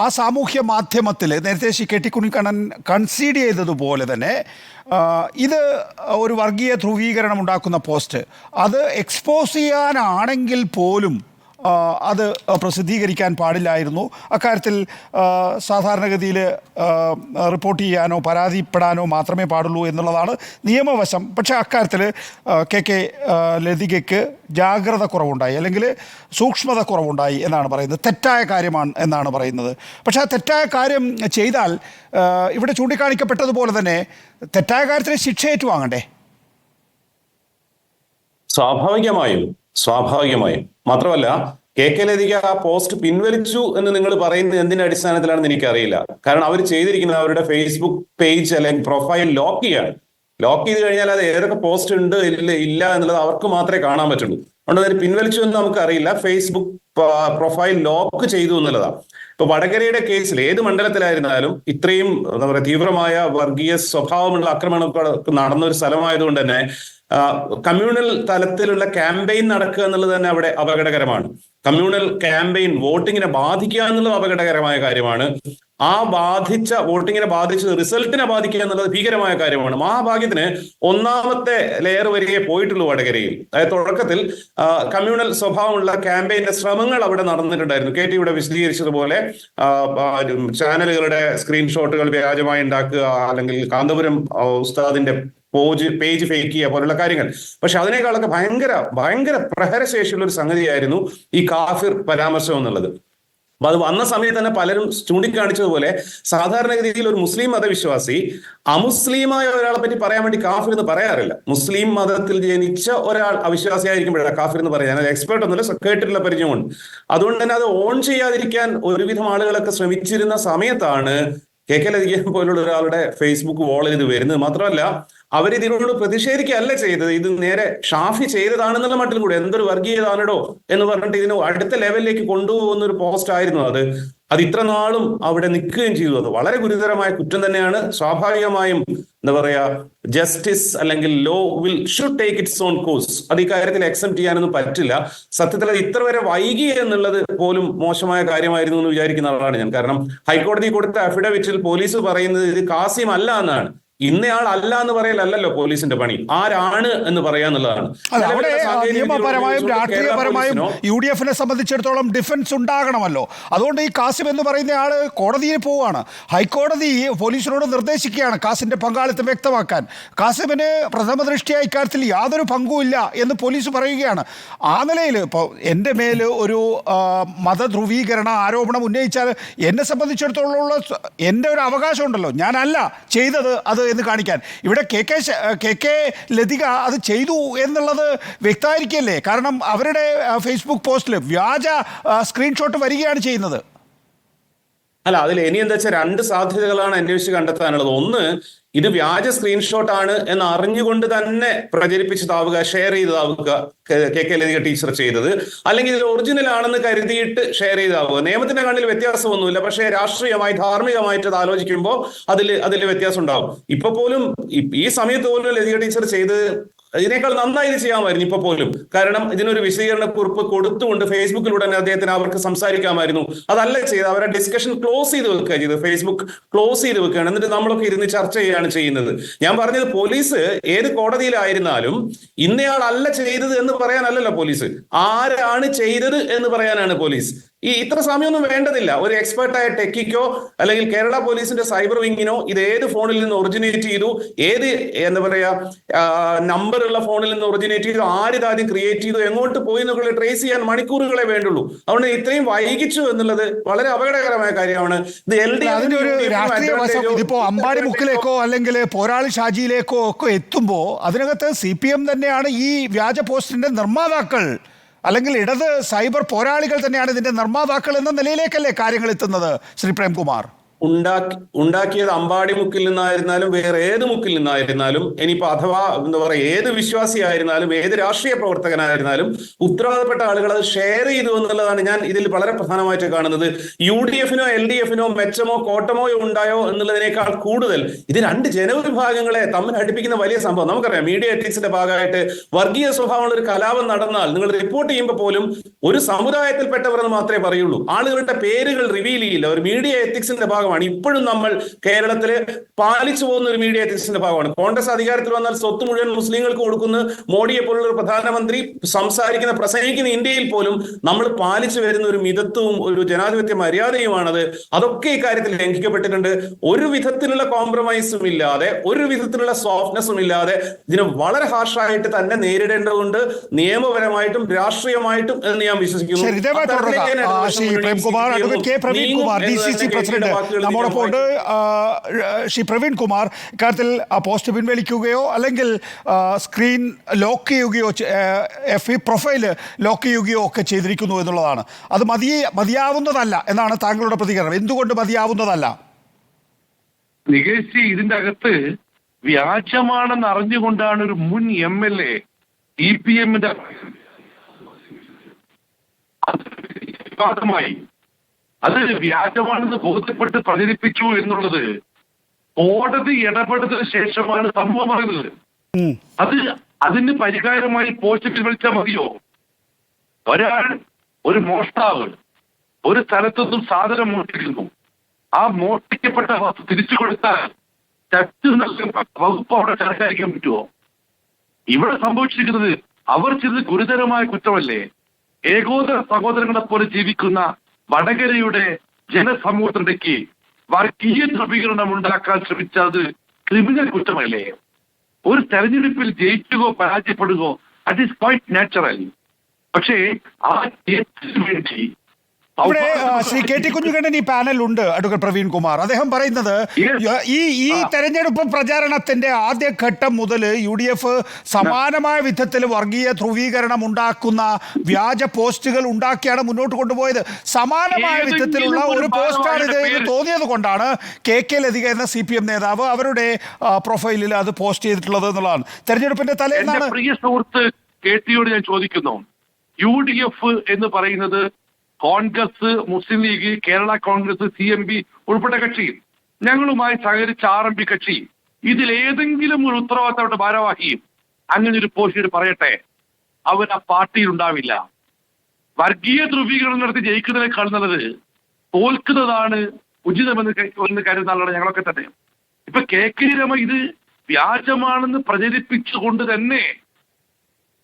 ആ സാമൂഹ്യ മാധ്യമത്തിൽ നേരത്തെ ശ്രീ KT കുഞ്ഞിക്കണ്ണൻ കൺസീഡ് ചെയ്തതുപോലെ തന്നെ ഇത് ഒരു വർഗീയ ധ്രുവീകരണം ഉണ്ടാക്കുന്ന പോസ്റ്റ് അത് എക്സ്പോസ് ചെയ്യാനാണെങ്കിൽ പോലും അത് പ്രസിദ്ധീകരിക്കാൻ പാടില്ലായിരുന്നു. അക്കാര്യത്തിൽ സാധാരണഗതിയിൽ റിപ്പോർട്ട് ചെയ്യാനോ പരാതിപ്പെടാനോ മാത്രമേ പാടുള്ളൂ എന്നുള്ളതാണ് നിയമവശം. പക്ഷേ അക്കാര്യത്തിൽ KK ലതികയ്ക്ക് ജാഗ്രത കുറവുണ്ടായി, അല്ലെങ്കിൽ സൂക്ഷ്മത കുറവുണ്ടായി എന്നാണ് പറയുന്നത്. തെറ്റായ കാര്യമാണ് എന്നാണ് പറയുന്നത്. പക്ഷേ ആ തെറ്റായ കാര്യം ചെയ്താൽ ഇവിടെ ചൂണ്ടിക്കാണിക്കപ്പെട്ടതുപോലെ തന്നെ തെറ്റായ കാര്യത്തിന് ശിക്ഷ ഏറ്റുവാങ്ങണ്ടേ? സ്വാഭാവികമായും മാത്രമല്ല, KK ലതിക ആ പോസ്റ്റ് പിൻവലിച്ചു എന്ന് നിങ്ങൾ പറയുന്നത് എന്തിന്റെ അടിസ്ഥാനത്തിലാണെന്ന് എനിക്കറിയില്ല. കാരണം അവർ ചെയ്തിരിക്കുന്നത് അവരുടെ ഫേസ്ബുക്ക് പേജ് അല്ലെങ്കിൽ പ്രൊഫൈൽ ലോക്ക് ചെയ്യാണ്. ലോക്ക് ചെയ്ത് കഴിഞ്ഞാൽ അത് ഏതൊക്കെ പോസ്റ്റ് ഉണ്ട് ഇല്ല എന്നുള്ളത് അവർക്ക് മാത്രമേ കാണാൻ പറ്റുള്ളൂ. അതുകൊണ്ട് അതിന് പിൻവലിച്ചു എന്ന് നമുക്കറിയില്ല. ഫേസ്ബുക്ക് പ്രൊഫൈൽ ലോക്ക് ചെയ്തു എന്നുള്ളതാണ്. ഇപ്പൊ വടകരയുടെ കേസിൽ ഏത് മണ്ഡലത്തിലായിരുന്നാലും ഇത്രയും എന്താ പറയുക തീവ്രമായ വർഗീയ സ്വഭാവമുള്ള ആക്രമണങ്ങൾ നടന്ന ഒരു സ്ഥലമായതുകൊണ്ട് തന്നെ കമ്മ്യൂണൽ തലത്തിലുള്ള ക്യാമ്പയിൻ നടക്കുക എന്നുള്ളത് തന്നെ അവിടെ അപകടകരമാണ്. കമ്മ്യൂണൽ ക്യാമ്പയിൻ വോട്ടിങ്ങിനെ ബാധിക്കുക എന്നുള്ളത് അപകടകരമായ കാര്യമാണ്. ആ വോട്ടിങ്ങിനെ ബാധിച്ചത് റിസൾട്ടിനെ ബാധിക്കുക എന്നുള്ളത് ഭീകരമായ കാര്യമാണ്. മഹാഭാഗ്യത്തിന് 1ാമത്തെ ലെയർ വരെയേ പോയിട്ടുള്ളൂ വടകരയിൽ. അതായത് തുടക്കത്തിൽ കമ്മ്യൂണൽ സ്വഭാവമുള്ള ക്യാമ്പയിന്റെ ശ്രമങ്ങൾ അവിടെ നടന്നിട്ടുണ്ടായിരുന്നു. KT ഇവിടെ വിശദീകരിച്ചതുപോലെ ചാനലുകളുടെ സ്ക്രീൻഷോട്ടുകൾ വ്യാജമായി ഉണ്ടാക്കുക, അല്ലെങ്കിൽ കാന്തപുരം ഉസ്താദിന്റെ പേജ് ഫേക്ക് ചെയ്യുക പോലുള്ള കാര്യങ്ങൾ. പക്ഷെ അതിനേക്കാളൊക്കെ ഭയങ്കര പ്രഹരശേഷിയുള്ള ഒരു സംഗതിയായിരുന്നു ഈ കാഫിർ പരാമർശം എന്നുള്ളത്. അപ്പൊ അത് വന്ന സമയത്ത് തന്നെ പലരും ചൂണ്ടിക്കാണിച്ചതുപോലെ സാധാരണഗതിയിൽ ഒരു മുസ്ലിം മതവിശ്വാസി അമുസ്ലിമായ ഒരാളെ പറ്റി പറയാൻ വേണ്ടി കാഫിർ എന്ന് പറയാറില്ല. മുസ്ലിം മതത്തിൽ ജനിച്ച ഒരാൾ അവിശ്വാസിയായിരിക്കുമ്പോഴാണ് കാഫിർ എന്ന് പറയാൻ. ഞാൻ എക്സ്പേർട്ട് ഒന്നുമില്ല, കേട്ടിട്ടുള്ള പരിചയമുണ്ട്. അതുകൊണ്ട് തന്നെ അത് ഓൺ ചെയ്യാതിരിക്കാൻ ഒരുവിധം ആളുകളൊക്കെ ശ്രമിച്ചിരുന്ന സമയത്താണ് KK ലതികൻ പോലുള്ള ഒരാളുടെ ഫേസ്ബുക്ക് വാളിൽ ഇത് വരുന്നത്. മാത്രമല്ല അവരിതിനോട് പ്രതിഷേധിക്കുകയല്ല ചെയ്തത്, ഇത് നേരെ ഷാഫി ചെയ്തതാണെന്നുള്ള മട്ടിലും കൂടെ എന്തൊരു വർഗീയതാണോ എന്ന് പറഞ്ഞിട്ട് ഇതിനെ അടുത്ത ലെവലിലേക്ക് കൊണ്ടുപോകുന്ന ഒരു പോസ്റ്റ് ആയിരുന്നു അത് ഇത്ര നാളും അവിടെ നിൽക്കുകയും ചെയ്തു. അത് വളരെ ഗുരുതരമായ കുറ്റം തന്നെയാണ്. സ്വാഭാവികമായും എന്താ പറയാ, ജസ്റ്റിസ് അല്ലെങ്കിൽ law should take its own course. അത് ഈ കാര്യത്തിൽ അക്സെപ്റ്റ് ചെയ്യാനൊന്നും പറ്റില്ല. സത്യത്തിൽ അത് ഇത്ര വരെ വൈകി എന്നുള്ളത് പോലും മോശമായ കാര്യമായിരുന്നു എന്ന് വിചാരിക്കുന്ന ആളാണ് ഞാൻ. കാരണം ഹൈക്കോടതി കൊടുത്ത അഫിഡവിറ്റിൽ പോലീസ് പറയുന്നത് ഇത് കാസിം അല്ല എന്നാണ്. ഇന്നയാൾ അല്ല എന്ന് പറയലല്ലോ പോലീസിന്റെ പണി, ആരാണ് എന്ന് പറയാന്നുള്ളതാണ്. അവിടെ നിയമപരമായും രാഷ്ട്രീയപരമായും UDF സംബന്ധിച്ചിടത്തോളം ഡിഫൻസ് ഉണ്ടാകണമല്ലോ. അതുകൊണ്ട് ഈ കാസിം എന്ന് പറയുന്ന ആള് കോടതിയിൽ പോവുകയാണ്. ഹൈക്കോടതി പോലീസിനോട് നിർദ്ദേശിക്കുകയാണ് കാസിന്റെ പങ്കാളിത്തം വ്യക്തമാക്കാൻ. കാസിമിന് പ്രഥമ ദൃഷ്ടിയ ഇക്കാര്യത്തിൽ യാതൊരു പങ്കുമില്ല എന്ന് പോലീസ് പറയുകയാണ്. ആ നിലയിൽ ഇപ്പോൾ എൻ്റെ മേൽ ഒരു മതധ്രുവീകരണ ആരോപണം ഉന്നയിച്ചാൽ എന്നെ സംബന്ധിച്ചിടത്തോളം എൻ്റെ ഒരു അവകാശം ഉണ്ടല്ലോ, ഞാനല്ല ചെയ്തത് അത് എന്ന് കാണിക്കാൻ. ഇവിടെ KK ലതിക അത് ചെയ്തു എന്നുള്ളത് വ്യക്തമായിരിക്കല്ലേ? കാരണം അവരുടെ ഫേസ്ബുക്ക് പോസ്റ്റിൽ വ്യാജ സ്ക്രീൻഷോട്ട് വരികയാണ് ചെയ്യുന്നത്. അല്ല, അതിൽ ഇനി എന്താ വെച്ചാൽ രണ്ട് സാധ്യതകളാണ് അന്വേഷിച്ച് കണ്ടെത്താനുള്ളത്. ഒന്ന്, ഇത് വ്യാജ സ്ക്രീൻഷോട്ട് ആണ് എന്ന് അറിഞ്ഞുകൊണ്ട് തന്നെ പ്രചരിപ്പിച്ചതാവുക, ഷെയർ ചെയ്തതാവുക KK ലതിക ടീച്ചർ ചെയ്തത്, അല്ലെങ്കിൽ ഇത് ഒറിജിനൽ ആണെന്ന് കരുതിയിട്ട് ഷെയർ ചെയ്താവുക. നിയമത്തിന്റെ കണ്ണിൽ വ്യത്യാസമൊന്നുമില്ല, പക്ഷേ രാഷ്ട്രീയമായി ധാർമ്മികമായിട്ട് അത് ആലോചിക്കുമ്പോൾ അതിൽ വ്യത്യാസം ഉണ്ടാവും. ഇപ്പൊ പോലും ഈ സമയത്ത് പോലും ലതിക ടീച്ചർ ചെയ്ത് ഇതിനേക്കാൾ നന്നായി ഇത് ചെയ്യാമായിരുന്നു ഇപ്പൊ പോലും. കാരണം ഇതിനൊരു വിശദീകരണ കുറിപ്പ് കൊടുത്തുകൊണ്ട് ഫേസ്ബുക്കിലൂടെ തന്നെ അദ്ദേഹത്തിന് അവർക്ക് സംസാരിക്കാമായിരുന്നു. അതല്ല ചെയ്ത് അവരെ ഡിസ്കഷൻ ക്ലോസ് ചെയ്ത് വെക്കുക ചെയ്ത്, ഫേസ്ബുക്ക് ക്ലോസ് ചെയ്ത് വെക്കുകയാണ്. എന്നിട്ട് നമ്മളൊക്കെ ഇരുന്ന് ചർച്ച ചെയ്യുകയാണ് ചെയ്യുന്നത്. ഞാൻ പറഞ്ഞത് പോലീസ് ഏത് കോടതിയിലായിരുന്നാലും ഇന്നയാൾ അല്ല ചെയ്തത് എന്ന് പറയാനല്ലല്ലോ പോലീസ്, ആരാണ് ചെയ്തത് എന്ന് പറയാനാണ് പോലീസ്. ഇത്ര സമയമൊന്നും വേണ്ടതില്ല. ഒരു എക്സ്പെർട്ടായ ടെക്കിക്കോ അല്ലെങ്കിൽ കേരള പോലീസിന്റെ സൈബർ വിങ്ങിനോ ഇത് ഏത് ഫോണിൽ നിന്ന് ഒറിജിനേറ്റ് ചെയ്തു, ഏത് എന്താ പറയാ നമ്പറുള്ള ഫോണിൽ നിന്ന് ഒറിജിനേറ്റ് ചെയ്തു, ആരിതാദ്യം ക്രിയേറ്റ് ചെയ്തു, എങ്ങോട്ട് പോയി എന്നൊക്കെ ട്രേസ് ചെയ്യാൻ മണിക്കൂറുകളെ വേണ്ടുള്ളൂ. അതുകൊണ്ട് ഇത്രയും വൈകിച്ചു എന്നുള്ളത് വളരെ അപകടകരമായ കാര്യമാണ്. അതിന്റെ ഒരു രാഷ്ട്രീയ വശം ഇതിപ്പോ അമ്പാടി മുക്കിലേക്കോ അല്ലെങ്കിൽ പോരാളി ഷാജിയിലേക്കോ ഒക്കെ എത്തുമ്പോൾ അതിനകത്ത് CPM തന്നെയാണ് ഈ വ്യാജ പോസ്റ്റിന്റെ നിർമ്മാതാക്കൾ, അല്ലെങ്കിൽ ഇടത് സൈബർ പോരാളികൾ തന്നെയാണ് ഇതിന്റെ നിർമ്മാതാക്കൾ എന്ന നിലയിലേക്കല്ലേ കാര്യങ്ങൾ എത്തുന്നത് ശ്രീ പ്രേംകുമാർ? ഉണ്ടാക്കിയത് അമ്പാടി മുക്കിൽ നിന്നായിരുന്നാലും വേറെ ഏത് മുക്കിൽ നിന്നായിരുന്നാലും, ഇനിയിപ്പോ അഥവാ എന്താ പറയുക ഏത് വിശ്വാസിയായിരുന്നാലും ഏത് രാഷ്ട്രീയ പ്രവർത്തകനായിരുന്നാലും ഉത്തരവാദപ്പെട്ട ആളുകൾ അത് ഷെയർ ചെയ്തു എന്നുള്ളതാണ് ഞാൻ ഇതിൽ വളരെ പ്രധാനമായിട്ട് കാണുന്നത്. UDF-നോ LDF-നോ മെച്ചമോ കോട്ടമോ ഉണ്ടായോ എന്നുള്ളതിനേക്കാൾ കൂടുതൽ ഇത് രണ്ട് ജനവിഭാഗങ്ങളെ തമ്മിൽ അടുപ്പിക്കുന്ന വലിയ സംഭവം. നമുക്കറിയാം മീഡിയ എത്തിക്സിന്റെ ഭാഗമായിട്ട് വർഗീയ സ്വഭാവമുള്ള ഒരു കലാപം നടന്നാൽ നിങ്ങൾ റിപ്പോർട്ട് ചെയ്യുമ്പോൾ പോലും ഒരു സമുദായത്തിൽപ്പെട്ടവർ എന്ന് മാത്രമേ പറയുള്ളൂ. ആളുകളുടെ പേരുകൾ റിവീൽ ചെയ്യില്ല. ഒരു മീഡിയ എത്തിക്സിന്റെ ഭാഗം ഇപ്പോഴും നമ്മൾ കേരളത്തില് പാലിച്ചു പോകുന്ന ഒരു മീഡിയ എത്തിക്സിന്റെ ഭാഗമാണ്. കോൺഗ്രസ് അധികാരത്തിൽ വന്നാൽ സ്വത്ത് മുഴുവൻ മുസ്ലിങ്ങൾക്ക് കൊടുക്കുന്ന മോഡിയെ പോലുള്ള ഒരു പ്രധാനമന്ത്രി പ്രസംഗിക്കുന്ന ഇന്ത്യയിൽ പോലും നമ്മൾ പാലിച്ചു വരുന്ന ഒരു മിതത്വവും ഒരു ജനാധിപത്യ മര്യാദയുമാണത്. അതൊക്കെ ഇക്കാര്യത്തിൽ ലംഘിക്കപ്പെട്ടിട്ടുണ്ട്. ഒരു വിധത്തിലുള്ള കോംപ്രമൈസും ഇല്ലാതെ, ഒരു വിധത്തിലുള്ള സോഫ്റ്റ്നെസ്സും ഇല്ലാതെ ഇതിനെ വളരെ ഹാർഷായിട്ട് തന്നെ നേരിടേണ്ടതുണ്ട്, നിയമപരമായിട്ടും രാഷ്ട്രീയമായിട്ടും എന്ന് ഞാൻ വിശ്വസിക്കുന്നു. നമ്മോടൊപ്പം ഉണ്ട് ശ്രീ പ്രവീൺ കുമാർ. ഇക്കാര്യത്തിൽ പോസ്റ്റ് പിൻവലിക്കുകയോ അല്ലെങ്കിൽ സ്ക്രീൻ ലോക്ക് ചെയ്യുകയോ FB പ്രൊഫൈൽ ലോക്ക് ചെയ്യുകയോ ഒക്കെ ചെയ്തിരിക്കുന്നു എന്നുള്ളതാണ്. അത് മതിയാവുന്നതല്ല എന്നാണ് താങ്കളുടെ പ്രതികരണം. എന്തുകൊണ്ട് മതിയാവുന്നതല്ല? നികേഷ്, ഇതിന്റെ അകത്ത് വ്യാജമാണെന്ന് അറിഞ്ഞുകൊണ്ടാണ് ഒരു മുൻ MLA CPM-ന്റെ വിവാദമായി അത് വ്യാജമാണെന്ന് ബോധ്യപ്പെട്ട് പ്രചരിപ്പിച്ചു എന്നുള്ളത് കോടതി ഇടപെട്ടതിന് ശേഷമാണ് സംഭവം അറിയുന്നത്. അതിന് പരിഹാരമായി പോസ്റ്റ് പിൻവലിച്ചാൽ മതിയോ? ഒരു മോഷ്ടാവ് ഒരു സ്ഥലത്തൊന്നും സാധനം മോഷ്ടിക്കുന്നു, ആ മോഷ്ടിക്കപ്പെട്ട വസ്തു തിരിച്ചു കൊടുത്താൽ ടച്ച് നൽകുന്ന വകുപ്പ് അവിടെ ചർച്ചയാക്കാൻ പറ്റുമോ? ഇവിടെ സംഭവിച്ചിരിക്കുന്നത് അവർ ചെയ്തത് ഗുരുതരമായ കുറ്റമല്ലേ? ഏകോദര സഹോദരങ്ങളെ പോലെ ജീവിക്കുന്ന വടകരയുടെ ജനസമൂഹത്തിലേക്ക് വർഗീയ ധ്രുവീകരണം ഉണ്ടാക്കാൻ ശ്രമിച്ചത് ക്രിമിനൽ കുറ്റമല്ലേ? ഒരു തെരഞ്ഞെടുപ്പിൽ ജയിക്കുകയോ പരാജയപ്പെടുകയോ അത് ഈസ് ക്വൈറ്റ് നാച്ചുറൽ. പക്ഷേ ആ ജയത്തിന് വേണ്ടി ഇവിടെ ശ്രീ കെ ടി കുഞ്ഞുകണ്ണൻ ഈ പാനലുണ്ട്, അഡ്വക്കേറ്റ് പ്രവീൺ കുമാർ. അദ്ദേഹം പറയുന്നത് ഈ തെരഞ്ഞെടുപ്പ് പ്രചാരണത്തിന്റെ ആദ്യഘട്ടം മുതൽ UDF സമാനമായ വിധത്തിൽ വർഗീയ ധ്രുവീകരണം ഉണ്ടാക്കുന്ന വ്യാജ പോസ്റ്റുകൾ ഉണ്ടാക്കിയാണ് മുന്നോട്ട് കൊണ്ടുപോയത്. സമാനമായ വിധത്തിലുള്ള ഒരു പോസ്റ്റാണ് ഇത് എന്ന് തോന്നിയത് കൊണ്ടാണ് KK ലതിക എന്ന CPM നേതാവ് അവരുടെ പ്രൊഫൈലിൽ അത് പോസ്റ്റ് ചെയ്തിട്ടുള്ളത് എന്നുള്ളതാണ്. തെരഞ്ഞെടുപ്പിന്റെ തലേന്നാണ്. പ്രിയ സുഹൃത്ത് KT-യോട് ഞാൻ ചോദിക്കുന്നു, UDF എന്ന് പറയുന്നത് കോൺഗ്രസ്, മുസ്ലിം ലീഗ്, കേരള കോൺഗ്രസ്, CMB ഉൾപ്പെട്ട കക്ഷി, ഞങ്ങളുമായി സഹകരിച്ച RMP കക്ഷി, ഇതിലേതെങ്കിലും ഒരു ഉത്തരവാദിത്തപ്പെട്ട ഭാരവാഹി അങ്ങനെ ഒരു പോസ്റ്റ് പറയട്ടെ, അവർ ആ പാർട്ടിയിൽ ഉണ്ടാവില്ല. വർഗീയ ധ്രുവീകരണം നടത്തി ജയിക്കുന്നതിനേക്കാൾ നല്ലത് തോൽക്കുന്നതാണ് ഉചിതമെന്ന് കരുതുന്ന ആളാണ് ഞങ്ങളൊക്കെ തന്നെ. ഇപ്പൊ KK രമ ഇത് വ്യാജമാണെന്ന് പ്രചരിപ്പിച്ചുകൊണ്ട് തന്നെ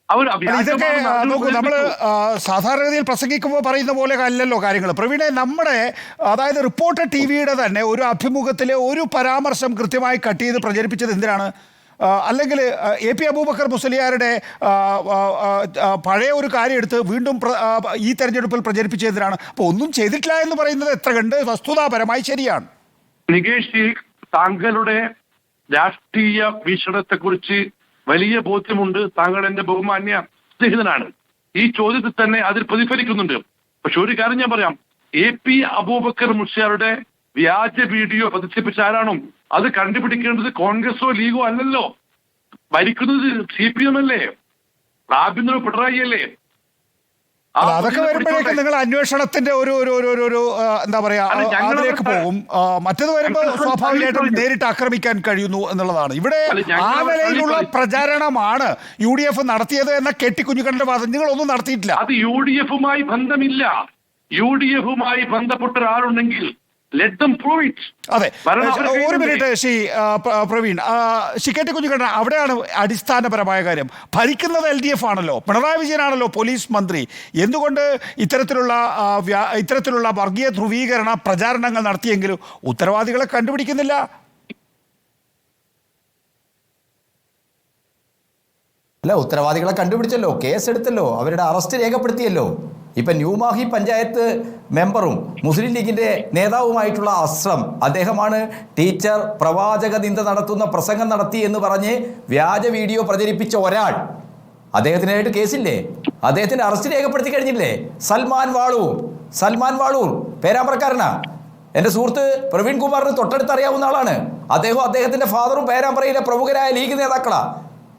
ഇതൊക്കെ നോക്കൂ, നമ്മൾ സാധാരണഗതിയിൽ പ്രസംഗിക്കുമ്പോൾ പറയുന്ന പോലെ അല്ലല്ലോ കാര്യങ്ങൾ. പ്രവീണെ, നമ്മുടെ അതായത് റിപ്പോർട്ടർ TV-യുടെ തന്നെ ഒരു അഭിമുഖത്തിലെ ഒരു പരാമർശം കൃത്യമായി കട്ട് ചെയ്ത് പ്രചരിപ്പിച്ചത് എന്തിനാണ്? അല്ലെങ്കിൽ AP അബൂബക്കർ മുസ്ലിയാരുടെ പഴയ ഒരു കാര്യം എടുത്ത് വീണ്ടും ഈ തെരഞ്ഞെടുപ്പിൽ പ്രചരിപ്പിച്ചതിനാണ്. അപ്പോൾ ഒന്നും ചെയ്തിട്ടില്ല എന്ന് പറയുന്നത് എത്ര കണ്ട് വസ്തുതാപരമായി ശരിയാണ്? നികേഷ്, താങ്കളുടെ രാഷ്ട്രീയ വീക്ഷണത്തെക്കുറിച്ച് വലിയ ബോധ്യമുണ്ട്. താങ്കൾ എന്റെ ബഹുമാന്യ സ്നേഹിതനാണ്. ഈ ചോദ്യത്തിൽ തന്നെ അതിൽ പ്രതിഫലിക്കുന്നുണ്ട്. പക്ഷെ ഒരു കാര്യം ഞാൻ പറയാം, AP അബൂബക്കർ മുസ്ലിയാരുടെ വ്യാജ വീഡിയോ പ്രദർശിപ്പിച്ച ആരാണോ അത് കണ്ടുപിടിക്കേണ്ടത് കോൺഗ്രസോ ലീഗോ അല്ലല്ലോ. ഭരിക്കുന്നത് CPM അല്ലേ, ആഭ്യന്തര പിണറായി അല്ലേ. അതൊക്കെ വരുമ്പോഴേക്കും നിങ്ങൾ അന്വേഷണത്തിന്റെ ഒരു എന്താ പറയാ അതിലേക്ക് പോകും. മറ്റത് വരുമ്പോൾ സ്വാഭാവികമായിട്ടും നേരിട്ട് ആക്രമിക്കാൻ കഴിയുന്നു എന്നുള്ളതാണ്. ഇവിടെ ആ നിലയിലുള്ള പ്രചാരണമാണ് UDF നടത്തിയത് എന്ന KT കുഞ്ഞുകണ്ണന്റെ വാദം നിങ്ങളൊന്നും നടത്തിയിട്ടില്ല. അത് UDF-മായി ബന്ധമില്ല. UDF-മായി ബന്ധപ്പെട്ട ഒരാളുണ്ടെങ്കിൽ അതെ, ഒരു മിനിറ്റ് ശ്രീ പ്രവീൺ. ശ്രീ KT കുഞ്ഞുകണ്ണൻ, അവിടെയാണ് അടിസ്ഥാനപരമായ കാര്യം. ഭരിക്കുന്നത് LDF ആണല്ലോ, പിണറായി വിജയനാണല്ലോ പോലീസ് മന്ത്രി. എന്തുകൊണ്ട് ഇത്തരത്തിലുള്ള വർഗീയ ധ്രുവീകരണ പ്രചാരണങ്ങൾ നടത്തിയെങ്കിലും ഉത്തരവാദികളെ കണ്ടുപിടിക്കുന്നില്ല? അല്ല, ഉത്തരവാദികളെ കണ്ടുപിടിച്ചല്ലോ, കേസെടുത്തല്ലോ, അവരുടെ അറസ്റ്റ് രേഖപ്പെടുത്തിയല്ലോ. ഇപ്പം ന്യൂമാഹി പഞ്ചായത്ത് മെമ്പറും മുസ്ലിം ലീഗിൻ്റെ നേതാവുമായിട്ടുള്ള അസ്രം, അദ്ദേഹമാണ് ടീച്ചർ പ്രവാചക നിന്ദ നടത്തുന്ന പ്രസംഗം നടത്തി എന്ന് പറഞ്ഞ് വ്യാജ വീഡിയോ പ്രചരിപ്പിച്ച ഒരാൾ. അദ്ദേഹത്തിനായിട്ട് കേസില്ലേ? അദ്ദേഹത്തിൻ്റെ അറസ്റ്റ് രേഖപ്പെടുത്തി കഴിഞ്ഞില്ലേ? സൽമാൻ വാളൂർ പേരാമ്പ്രക്കാരനാ. എൻ്റെ സുഹൃത്ത് പ്രവീൺ കുമാറിന് തൊട്ടടുത്ത് അറിയാവുന്ന ആളാണ്. അദ്ദേഹത്തിൻ്റെ ഫാദറും പേരാമ്പ്രയിലെ പ്രമുഖരായ ലീഗ് നേതാക്കളാണ്.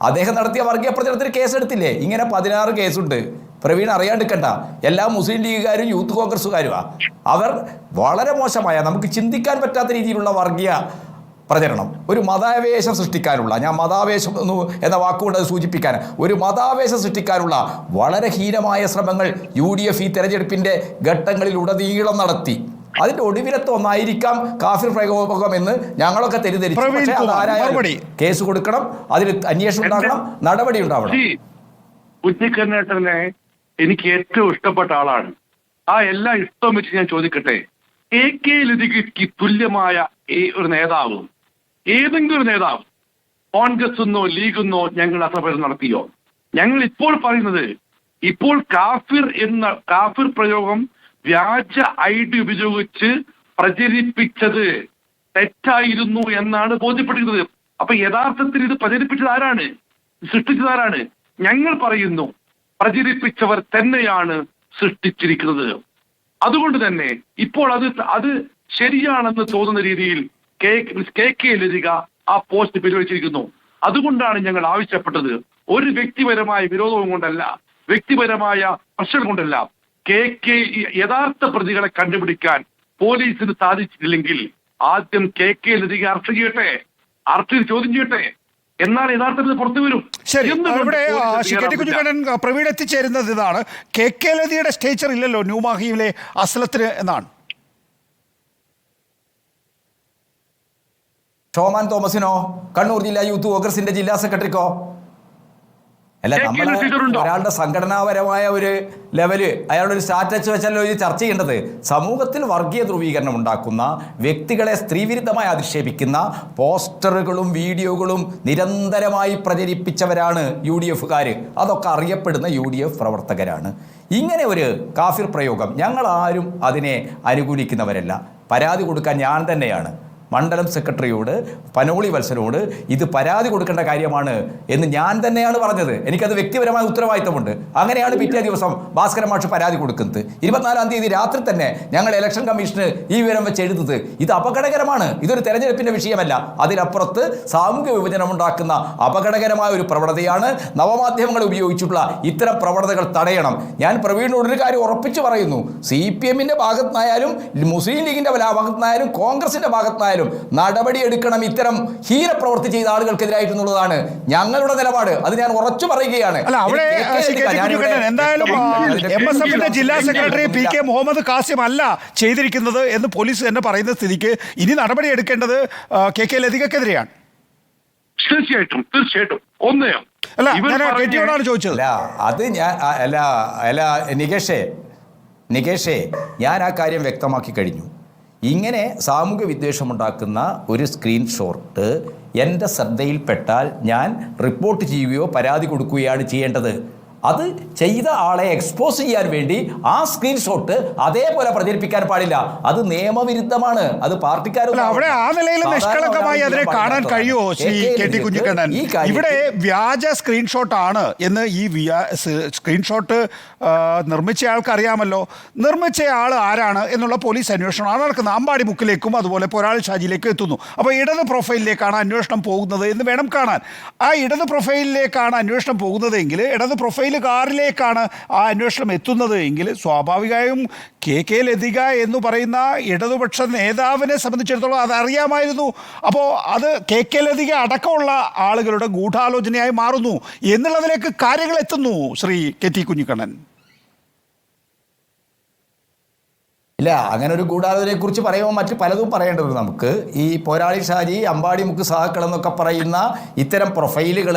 അദ്ദേഹം നടത്തിയ വർഗീയ പ്രചരണത്തിന് കേസെടുത്തില്ലേ? ഇങ്ങനെ 16 കേസുണ്ട്. പ്രവീൺ അറിയാണ്ടിരിക്കണ്ട, എല്ലാ മുസ്ലിം ലീഗുകാരും യൂത്ത് കോൺഗ്രസ്സുകാരുമാണ്. അവർ വളരെ മോശമായ, നമുക്ക് ചിന്തിക്കാൻ പറ്റാത്ത രീതിയിലുള്ള വർഗീയ പ്രചരണം, ഒരു മതാവേശം സൃഷ്ടിക്കാനുള്ള, ഞാൻ മതാവേശം എന്ന വാക്കുകൊണ്ട് സൂചിപ്പിക്കാൻ, ഒരു മതാവേശം സൃഷ്ടിക്കാനുള്ള വളരെ ഹീനമായ ശ്രമങ്ങൾ UDF ഈ തെരഞ്ഞെടുപ്പിൻ്റെ ഘട്ടങ്ങളിൽ ഉടനീളം നടത്തി. അതിന്റെ ഒടുവിലത്തെ ഒന്നായിരിക്കാം കാഫിർ പ്രയോഗം എന്ന് ഞങ്ങളൊക്കെ തെറ്റിദ്ധരിച്ചു. പക്ഷേ അതാരായാലും കേസ് കൊടുക്കണം, അതിൽ അന്വേഷണം ഉണ്ടാകണം, നടപടി ഉണ്ടാവണം. കുഞ്ഞിക്കണ്ണേട്ടനെ എനിക്ക് ഏറ്റവും ഇഷ്ടപ്പെട്ട ആളാണ്. ആ എല്ലാ ഇഷ്ടവും വെച്ച് ഞാൻ ചോദിക്കട്ടെ, KK ലതികയ്ക്ക് തുല്യമായ ഒരു നേതാവ്, ഏതെങ്കിലും ഒരു നേതാവ് കോൺഗ്രസ് ലീഗെന്നോ ഞങ്ങൾ അസഭ്യം നടത്തിയോ? ഞങ്ങൾ ഇപ്പോൾ പറയുന്നത്, ഇപ്പോൾ കാഫിർ പ്രയോഗം വ്യാജ ID ഉപയോഗിച്ച് പ്രചരിപ്പിച്ചത് തെറ്റായിരുന്നു എന്നാണ് ബോധ്യപ്പെട്ടിരുന്നത്. അപ്പൊ യഥാർത്ഥത്തിൽ ഇത് പ്രചരിപ്പിച്ചത് ആരാണ്? സൃഷ്ടിച്ചത് ആരാണ്? ഞങ്ങൾ പറയുന്നു, പ്രചരിപ്പിച്ചവർ തന്നെയാണ് സൃഷ്ടിച്ചിരിക്കുന്നത്. അതുകൊണ്ട് തന്നെ ഇപ്പോൾ അത് ശരിയാണെന്ന് തോന്നുന്ന രീതിയിൽ KK ലതിക ആ പോസ്റ്റ് പിൻവലിച്ചിരിക്കുന്നു. അതുകൊണ്ടാണ് ഞങ്ങൾ ആവശ്യപ്പെട്ടത്, ഒരു വ്യക്തിപരമായ വിരോധവും കൊണ്ടല്ല, വ്യക്തിപരമായ പ്രശ്നം കൊണ്ടല്ല. KK യഥാർത്ഥ പ്രതികളെ കണ്ടുപിടിക്കാൻ പോലീസിന് സാധിച്ചിട്ടില്ലെങ്കിൽ ആദ്യം KK ലതിക അറസ്റ്റ് ചെയ്യട്ടെ, അറസ്റ്റ് ചോദ്യം ചെയ്യട്ടെ, എന്നാൽ യഥാർത്ഥത്തിൽ പുറത്തു വരും. ശരി, ഇവിടെ KT കുഞ്ഞുകണ്ണൻ പ്രവീൺ എത്തിച്ചേരുന്നത് ഇതാണ്. KK ലതിയുടെ സ്റ്റേച്ചർ ഇല്ലല്ലോ ന്യൂമാഹിയിലെ അസ്ലത്തിന് എന്നാണ്. ഷോമാൻ തോമസിനോ, കണ്ണൂർ ജില്ലാ യൂത്ത് കോൺഗ്രസിന്റെ ജില്ലാ സെക്രട്ടറിക്കോ? അല്ല, നമ്മൾ ഒരാളുടെ സംഘടനാപരമായ ഒരു ലെവല്, അയാളുടെ ഒരു സ്റ്റാറ്റസ് വെച്ചല്ലോ ഇത് ചർച്ച ചെയ്യേണ്ടത്. സമൂഹത്തിൽ വർഗീയ ധ്രുവീകരണം ഉണ്ടാക്കുന്ന വ്യക്തികളെ സ്ത്രീവിരുദ്ധമായി അധിക്ഷേപിക്കുന്ന പോസ്റ്ററുകളും വീഡിയോകളും നിരന്തരമായി പ്രചരിപ്പിച്ചവരാണ് UDF-കാർ. അതൊക്കെ അറിയപ്പെടുന്ന UDF പ്രവർത്തകരാണ്. ഇങ്ങനെ ഒരു കാഫിർ പ്രയോഗം ഞങ്ങളാരും അതിനെ അനുകൂലിക്കുന്നവരല്ല. പരാതി കൊടുക്കാൻ ഞാൻ തന്നെയാണ് മണ്ഡലം സെക്രട്ടറിയോട്, പനോളി വത്സനോട് ഇത് പരാതി കൊടുക്കേണ്ട കാര്യമാണ് എന്ന് ഞാൻ തന്നെയാണ് പറഞ്ഞത്. എനിക്കത് വ്യക്തിപരമായ ഉത്തരവാദിത്തമുണ്ട്. അങ്ങനെയാണ് പിറ്റേ ദിവസം ഭാസ്കരൻ മാഷ് പരാതി കൊടുക്കുന്നത്. 24-ാം തീയതി രാത്രി തന്നെ ഞങ്ങൾ ഇലക്ഷൻ കമ്മീഷന് ഈ വിവരം വെച്ച് എഴുതുന്നത്. ഇത് അപകടകരമാണ്. ഇതൊരു തെരഞ്ഞെടുപ്പിന്റെ വിഷയമല്ല. അതിനപ്പുറത്ത് സാമൂഹിക വിഭജനം ഉണ്ടാക്കുന്ന അപകടകരമായ ഒരു പ്രവണതയാണ്. നവമാധ്യമങ്ങളെ ഉപയോഗിച്ചിട്ടുള്ള ഇത്തരം പ്രവണതകൾ തടയണം. ഞാൻ പ്രവീണിനോട് ഒരു കാര്യം ഉറപ്പിച്ചു പറയുന്നു. CPM-ന്റെ ഭാഗത്തുനിന്നായാലും മുസ്ലിം ലീഗിന്റെ ഭാഗത്തുനിന്നായാലും കോൺഗ്രസിന്റെ ഭാഗത്തുനിന്നായാലും നടപടിയെടുക്കണം. ഇത്തരം ഹീനപ്രവൃത്തി ചെയ്ത ആളുകൾക്കെതിരായിട്ടുള്ളതാണ് ഞങ്ങളുടെ നിലപാട്. അത് ഞാൻ ഉറച്ചു പറയുകയാണ്. എന്തായാലും MSF-ന്റെ ജില്ലാ സെക്രട്ടറി PK മുഹമ്മദ് ഖാസിം അല്ല ചെയ്തിരിക്കുന്നത് എന്ന് പോലീസ് തന്നെ പറയുന്ന സ്ഥിതിക്ക് ഇനി നടപടി എടുക്കേണ്ടത് KK ലതികക്കെതിരെയാണ്. തീർച്ചയായിട്ടും ഒന്നേയോ അല്ല, ഞാൻ KT-യോടാണ് ചോദിച്ചത്. അത് ഞാൻ അല്ല നികേഷേ ഞാൻ ആ കാര്യം വ്യക്തമാക്കി കഴിഞ്ഞു. ഇങ്ങനെ സാമൂഹ്യ വിദ്വേഷമുണ്ടാക്കുന്ന ഒരു സ്ക്രീൻഷോട്ട് എൻ്റെ ശ്രദ്ധയിൽപ്പെട്ടാൽ ഞാൻ റിപ്പോർട്ട് ചെയ്യുകയോ പരാതി കൊടുക്കുകയാണ് ചെയ്യേണ്ടത്. അത് ചെയ്ത ആളെ എക്സ്പോസ് ചെയ്യാൻ വേണ്ടി ആ സ്ക്രീൻഷോട്ട് അതേപോലെ പ്രചരിപ്പിക്കാൻ പാടില്ല. അത് നിയമവിരുദ്ധമാണ്. അത് പാർട്ടിക്കാരും അവിടെ ആ നിലയിൽ നിഷ്കളങ്കമായി അതിനെ കാണാൻ കഴിയുമോ ശ്രീ KT കുഞ്ഞിക്കണ്ണൻ? ഇവിടെ വ്യാജ സ്ക്രീൻഷോട്ടാണ് എന്ന് ഈ സ്ക്രീൻഷോട്ട് നിർമ്മിച്ചയാൾക്ക് അറിയാമല്ലോ. നിർമ്മിച്ചയാൾ ആരാണ് എന്നുള്ള പോലീസ് അന്വേഷണമാണ് നടക്കുന്നത്. അമ്പാടി മുക്കിലേക്കും അതുപോലെ പോരാളി ഷാജിയിലേക്കും എത്തുന്നു. അപ്പോൾ ഇടത് പ്രൊഫൈലിലേക്കാണ് അന്വേഷണം പോകുന്നത് എന്ന് വേണം കാണാൻ. ആ ഇടത് പ്രൊഫൈലിലേക്കാണ് അന്വേഷണം പോകുന്നതെങ്കിൽ, ഇടത് പ്രൊഫൈലുകാരിലേക്കാണ് ആ അന്വേഷണം എത്തുന്നത് എങ്കിൽ സ്വാഭാവികമായും KK ലതിക എന്ന് പറയുന്ന ഇടതുപക്ഷ നേതാവിനെ സംബന്ധിച്ചിടത്തോളം അത് അറിയാമായിരുന്നു. അപ്പോൾ അത് KK ലതിക അടക്കമുള്ള ആളുകളുടെ ഗൂഢാലോചനയായി മാറുന്നു എന്നുള്ളതിലേക്ക് കാര്യങ്ങൾ എത്തുന്നു. ശ്രീ KT കുഞ്ഞിക്കണ്ണൻ, ഇല്ല, അങ്ങനെ ഒരു ഗൂഢാലോചനയെ കുറിച്ച് പറയുമ്പോൾ മറ്റ് പലതും പറയേണ്ടത് നമുക്ക്. ഈ പോരാളി ഷാജി, അമ്പാടി മുക്ക് സഹാക്കൾ എന്നൊക്കെ പറയുന്ന ഇത്തരം പ്രൊഫൈലുകൾ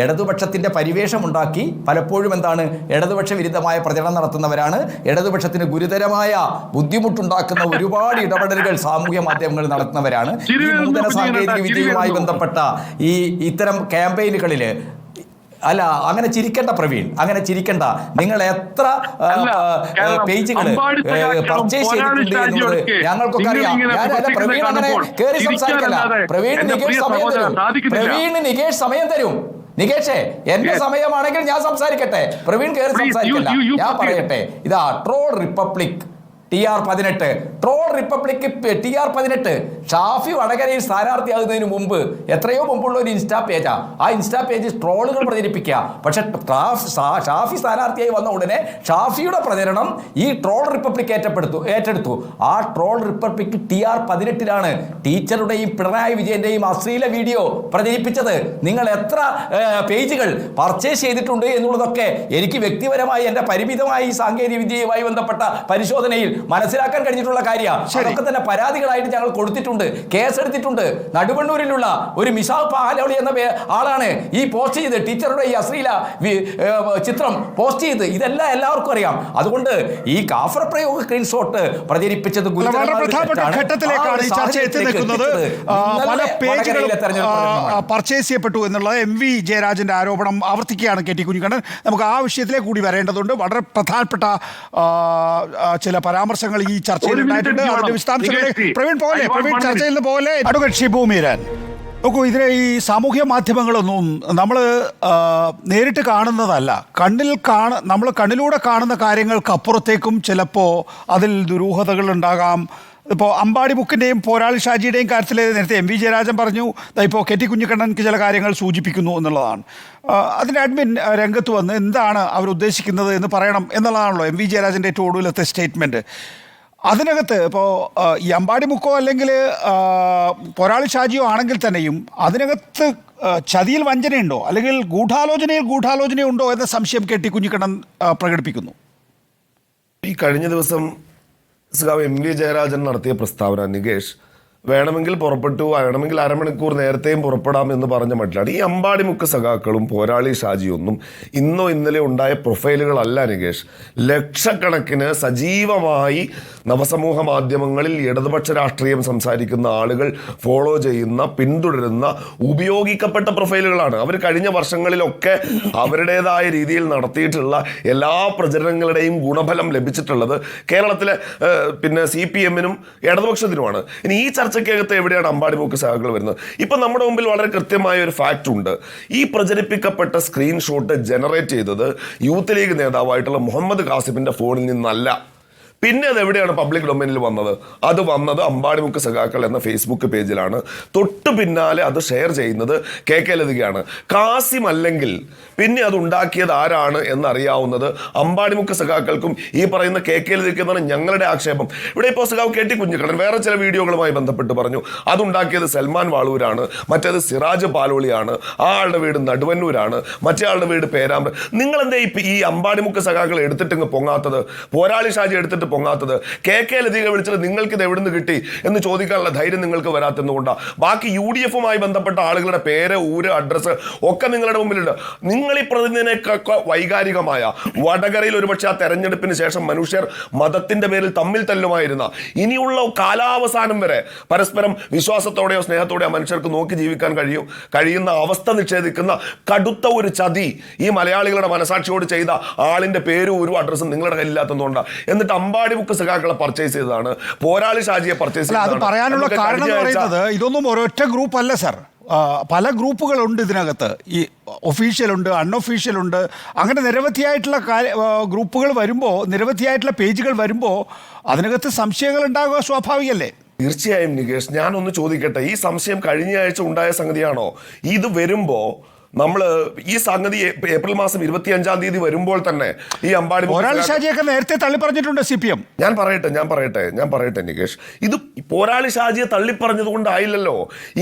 ഇടതുപക്ഷത്തിൻ്റെ പരിവേഷമുണ്ടാക്കി പലപ്പോഴും എന്താണ് ഇടതുപക്ഷ വിരുദ്ധമായ പ്രചരണം നടത്തുന്നവരാണ്. ഇടതുപക്ഷത്തിന് ഗുരുതരമായ ബുദ്ധിമുട്ടുണ്ടാക്കുന്ന ഒരുപാട് ഇടപെടലുകൾ സാമൂഹ്യ മാധ്യമങ്ങളിൽ നടത്തുന്നവരാണ്. ഈ നൂതന സാങ്കേതിക വിദ്യയുമായി ബന്ധപ്പെട്ട ഇത്തരം ക്യാമ്പയിനുകളിൽ അല്ല, അങ്ങനെ ചിരിക്കണ്ട പ്രവീൺ, അങ്ങനെ ചിരിക്കണ്ട. നിങ്ങൾ എത്ര പേജുകൾ പർച്ചേസ് ചെയ്തിട്ടുണ്ട് എന്നുള്ളത് ഞങ്ങൾക്കൊക്കെ അറിയാം. ഞാനല്ല പ്രവീൺ അങ്ങനെ കയറി സംസാരിക്കല്ല. പ്രവീൺ നികേഷ് സമയം തരും. നികേഷേ, എന്റെ സമയമാണെങ്കിൽ ഞാൻ സംസാരിക്കട്ടെ. പ്രവീൺ കയറി സംസാരിക്കല്ല. ഞാൻ പറയട്ടെ. ഇതാ troll republic TR18 troll republic TR18 Shafi വടകരയിൽ സ്ഥാനാർത്ഥിയാകുന്നതിന് മുമ്പ് എത്രയോ മുമ്പുള്ള ഒരു ഇൻസ്റ്റാ പേജാ. ആ ഇൻസ്റ്റാ പേജ് ട്രോളുകൾ പ്രചരിപ്പിക്കുക. പക്ഷെ ഷാഫി സ്ഥാനാർത്ഥിയായി വന്ന ഉടനെ ഷാഫിയുടെ പ്രചരണം ഈ ട്രോൾ റിപ്പബ്ലിക് ഏറ്റെടുത്തു. ആ ട്രോൾ റിപ്പബ്ലിക് TR18 ടീച്ചറുടെയും പിണറായി വിജയന്റെയും അശ്ലീല വീഡിയോ പ്രചരിപ്പിച്ചത്. നിങ്ങൾ എത്ര പേജുകൾ പർച്ചേസ് ചെയ്തിട്ടുണ്ട് എന്നുള്ളതൊക്കെ എനിക്ക് വ്യക്തിപരമായി എൻ്റെ പരിമിതമായ ഈ സാങ്കേതിക വിദ്യയുമായി ബന്ധപ്പെട്ട പരിശോധനയിൽ മനസ്സിലാക്കാൻ കഴിഞ്ഞിട്ടുള്ള കാര്യമാണ്. അതൊക്കെ തന്നെ പരാതികളായിട്ട് ഞങ്ങൾ കൊടുത്തിട്ടുണ്ട്, കേസെടുത്തിട്ടുണ്ട്. നടുവണ്ണൂരിലുള്ള ഒരു മിഷാൽ പാഹലൗളി എന്ന ആളാണ് ഈ പോസ്റ്റ് ചെയ്ത് ടീച്ചറുടെ ഈ അശ്ലീല ചിത്രം പോസ്റ്റ് ചെയ്ത്. ഇതെല്ലാം എല്ലാവർക്കും അറിയാം. അതുകൊണ്ട് ഈ കാഫർ പ്രയോഗ സ്ക്രീൻഷോട്ട് പ്രചരിപ്പിച്ചത് ഘട്ടത്തിലേക്കാണ് ഈ ചർച്ച എത്തി നിൽക്കുന്നത്. പല പേജുകളും പർച്ചേസ് ചെയ്യപ്പെട്ടു എന്നുള്ളത് MV ജയരാജന്റെ ആരോപണം ആവർത്തിക്കുകയാണ് KT കുഞ്ഞിക്കണ്ണൻ. നമുക്ക് ആ വിഷയത്തിലേക്ക് കൂടി വരേണ്ടതുണ്ട്. വളരെ പ്രധാനപ്പെട്ട ചില പരാമർശങ്ങൾ ഈ ചർച്ചയിൽ ഉണ്ടായിട്ടുണ്ട്. അതിന്റെ വിശദാംശങ്ങളിലേക്ക് പ്രവീൺ ചർച്ചയിൽ നിന്ന് പോലെ അഡ്വക്കേറ്റ് ഷിബു മീരാൻ. നോക്കൂ, ഇതിലെ ഈ സാമൂഹ്യ മാധ്യമങ്ങളൊന്നും നമ്മൾ നേരിട്ട് കാണുന്നതല്ല. നമ്മൾ കണ്ണിലൂടെ കാണുന്ന കാര്യങ്ങൾക്കപ്പുറത്തേക്കും ചിലപ്പോൾ അതിൽ ദുരൂഹതകൾ ഉണ്ടാകാം. ഇപ്പോൾ അമ്പാടി ബുക്കിൻ്റെയും പോരാളി ഷാജിയുടെയും കാര്യത്തിൽ നേരത്തെ MV ജയരാജൻ പറഞ്ഞു, ഇപ്പോൾ KT കുഞ്ഞിക്കണ്ണൻക്ക് ചില കാര്യങ്ങൾ സൂചിപ്പിക്കുന്നു എന്നുള്ളതാണ്. അതിൻ്റെ അഡ്മിൻ രംഗത്ത് വന്ന് എന്താണ് അവരുദ്ദേശിക്കുന്നത് എന്ന് പറയണം എന്നുള്ളതാണല്ലോ MV ജയരാജൻ്റെ ഏറ്റവും ഒടുവിലത്തെ സ്റ്റേറ്റ്മെൻറ്റ്. അതിനകത്ത് ഇപ്പോൾ ഈ അമ്പാടി മുക്കോ അല്ലെങ്കിൽ പോരാളി ഷാജിയോ ആണെങ്കിൽ തന്നെയും അതിനകത്ത് ചതിയിൽ വഞ്ചനയുണ്ടോ അല്ലെങ്കിൽ ഗൂഢാലോചനയുണ്ടോ എന്ന സംശയം KT കുഞ്ഞിക്കണ്ണൻ പ്രകടിപ്പിക്കുന്നു. ഈ കഴിഞ്ഞ ദിവസം MV ജയരാജൻ നടത്തിയ പ്രസ്താവന, നികേഷ്, വേണമെങ്കിൽ പുറപ്പെട്ടു, വേണമെങ്കിൽ അരമണിക്കൂർ നേരത്തെയും പുറപ്പെടാം എന്ന് പറഞ്ഞ മട്ടിലാണ്. ഈ അമ്പാടിമുക്ക് സഖാക്കളും പോരാളി ഷാജിയൊന്നും ഇന്നോ ഇന്നലെ ഉണ്ടായ പ്രൊഫൈലുകളല്ല നികേഷ്. ലക്ഷക്കണക്കിന് സജീവമായി നവസമൂഹ മാധ്യമങ്ങളിൽ ഇടതുപക്ഷ രാഷ്ട്രീയം സംസാരിക്കുന്ന ആളുകൾ ഫോളോ ചെയ്യുന്ന, പിന്തുടരുന്ന, ഉപയോഗിക്കപ്പെട്ട പ്രൊഫൈലുകളാണ്. അവർ കഴിഞ്ഞ വർഷങ്ങളിലൊക്കെ അവരുടേതായ രീതിയിൽ നടത്തിയിട്ടുള്ള എല്ലാ പ്രചരണങ്ങളുടെയും ഗുണഫലം ലഭിച്ചിട്ടുള്ളത് കേരളത്തിലെ CPM-നും ഇടതുപക്ഷത്തിനുമാണ്. ഇനി ഈ ചർച്ചയ്ക്കകത്ത് എവിടെയാണ് അമ്പാടിമുക്ക് സഖാക്കൾ വരുന്നത്? ഇപ്പൊ നമ്മുടെ മുമ്പിൽ വളരെ കൃത്യമായ ഒരു ഫാക്റ്റ് ഉണ്ട്. ഈ പ്രചരിപ്പിക്കപ്പെട്ട സ്ക്രീൻഷോട്ട് ജനറേറ്റ് ചെയ്തത് യൂത്ത് ലീഗ് നേതാവായിട്ടുള്ള മുഹമ്മദ് കാസിമിന്റെ ഫോണിൽ നിന്നല്ല. പിന്നെ അത് എവിടെയാണ് പബ്ലിക് ഡൊമൈനിൽ വന്നത്? അത് വന്നത് അമ്പാടിമുക്ക് സഖാക്കൾ എന്ന ഫേസ്ബുക്ക് പേജിലാണ്. തൊട്ടു പിന്നാലെ അത് ഷെയർ ചെയ്യുന്നത് KK ലതികയാണ്. കാസിം അല്ലെങ്കിൽ പിന്നെ അത് ഉണ്ടാക്കിയത് ആരാണ് എന്നറിയാവുന്നത് അമ്പാടിമുക്ക് സഖാക്കൾക്കും ഈ പറയുന്ന KK ലതിക എന്നാണ് ഞങ്ങളുടെ ആക്ഷേപം. ഇവിടെ ഇപ്പോൾ സഖാവ് KT കുഞ്ഞിക്കണ്ണൻ വേറെ ചില വീഡിയോകളുമായി ബന്ധപ്പെട്ട് പറഞ്ഞു അതുണ്ടാക്കിയത് സൽമാൻ വാളൂരാണ്, മറ്റേത് സിറാജ് പാലോളിയാണ്, ആ ആളുടെ വീട് നടുവന്നൂരാണ്, മറ്റേ ആളുടെ വീട് പേരാമ്പ്ര. നിങ്ങളെന്താ ഈ അമ്പാടിമുക്ക് സഖാക്കൾ എടുത്തിട്ട് പൊങ്ങാത്തത്? പോരാളി ഷാജി എടുത്തിട്ട് പൊങ്ങാത്തത്? KK ലതിക വിളിച്ചത് നിങ്ങൾക്ക് ഇത് എവിടുന്ന് കിട്ടി എന്ന് ചോദിക്കാനുള്ള ധൈര്യം നിങ്ങൾക്ക് വരാത്തതുകൊണ്ടാണ്. ബാക്കി UDF-ഉമായി ബന്ധപ്പെട്ട ആളുകളുടെ പേര്, ഊര്, അഡ്രസ്സ് ഒക്കെ നിങ്ങളുടെ മുമ്പിലുണ്ട്. നിങ്ങൾ ഈ പ്രതിനിധിനേക്കൊക്കെ വൈകാരികമായ വടകരയിൽ ഒരുപക്ഷെ ആ തെരഞ്ഞെടുപ്പിന് ശേഷം മനുഷ്യർ മതത്തിന്റെ പേരിൽ തമ്മിൽ തല്ലുമായിരുന്ന, ഇനിയുള്ള കാലാവസാനം വരെ പരസ്പരം വിശ്വാസത്തോടെയോ സ്നേഹത്തോടെയോ മനുഷ്യർക്ക് നോക്കി ജീവിക്കാൻ കഴിയുന്ന അവസ്ഥ നിഷേധിക്കുന്ന കടുത്ത ഒരു ചതി ഈ മലയാളികളുടെ മനസാക്ഷിയോട് ചെയ്ത ആളിന്റെ പേരും ഊരും അഡ്രസ്സും നിങ്ങളുടെ കയ്യിലില്ലാത്തതുകൊണ്ടാണ്. എന്നിട്ട് അമ്പാടിമുക്ക് സഖാക്കളെ പർച്ചേസ് ചെയ്തതാണ്, പോരാളി ഷാജിയെ പർച്ചേസ് ചെയ്തതാണ്. അത് പറയാനുള്ള കാരണം എന്ന് പറയുന്നത് ഇതൊന്നും ഒരൊറ്റ ഗ്രൂപ്പ് അല്ല സർ. പല ഗ്രൂപ്പുകളുണ്ട് ഇതിനകത്ത്. ഈ ഒഫീഷ്യലുണ്ട്, അൺഒഫീഷ്യലുണ്ട്, അങ്ങനെ നിരവധിയായിട്ടുള്ള ഗ്രൂപ്പുകൾ വരുമ്പോൾ, നിരവധിയായിട്ടുള്ള പേജുകൾ വരുമ്പോൾ അതിനകത്ത് സംശയങ്ങൾ ഉണ്ടാകുക സ്വാഭാവികമല്ലേ? തീർച്ചയായും നികേഷ്, ഞാനൊന്ന് ചോദിക്കട്ടെ, ഈ സംശയം കഴിഞ്ഞ ആഴ്ച ഉണ്ടായ സംഗതിയാണോ? ഇത് വരുമ്പോൾ നമ്മൾ ഈ സംഗതി ഏപ്രിൽ മാസം 25-ാം തീയതി വരുമ്പോൾ തന്നെ ഈ അമ്പാടി പോരാളി ഷാജിയൊക്കെ നേരത്തെ തള്ളി പറഞ്ഞിട്ടുണ്ട് CPM. ഞാൻ പറയട്ടെ നികേഷ്, ഇത് പോരാളി ഷാജിയെ തള്ളിപ്പറഞ്ഞത് കൊണ്ടായില്ലല്ലോ.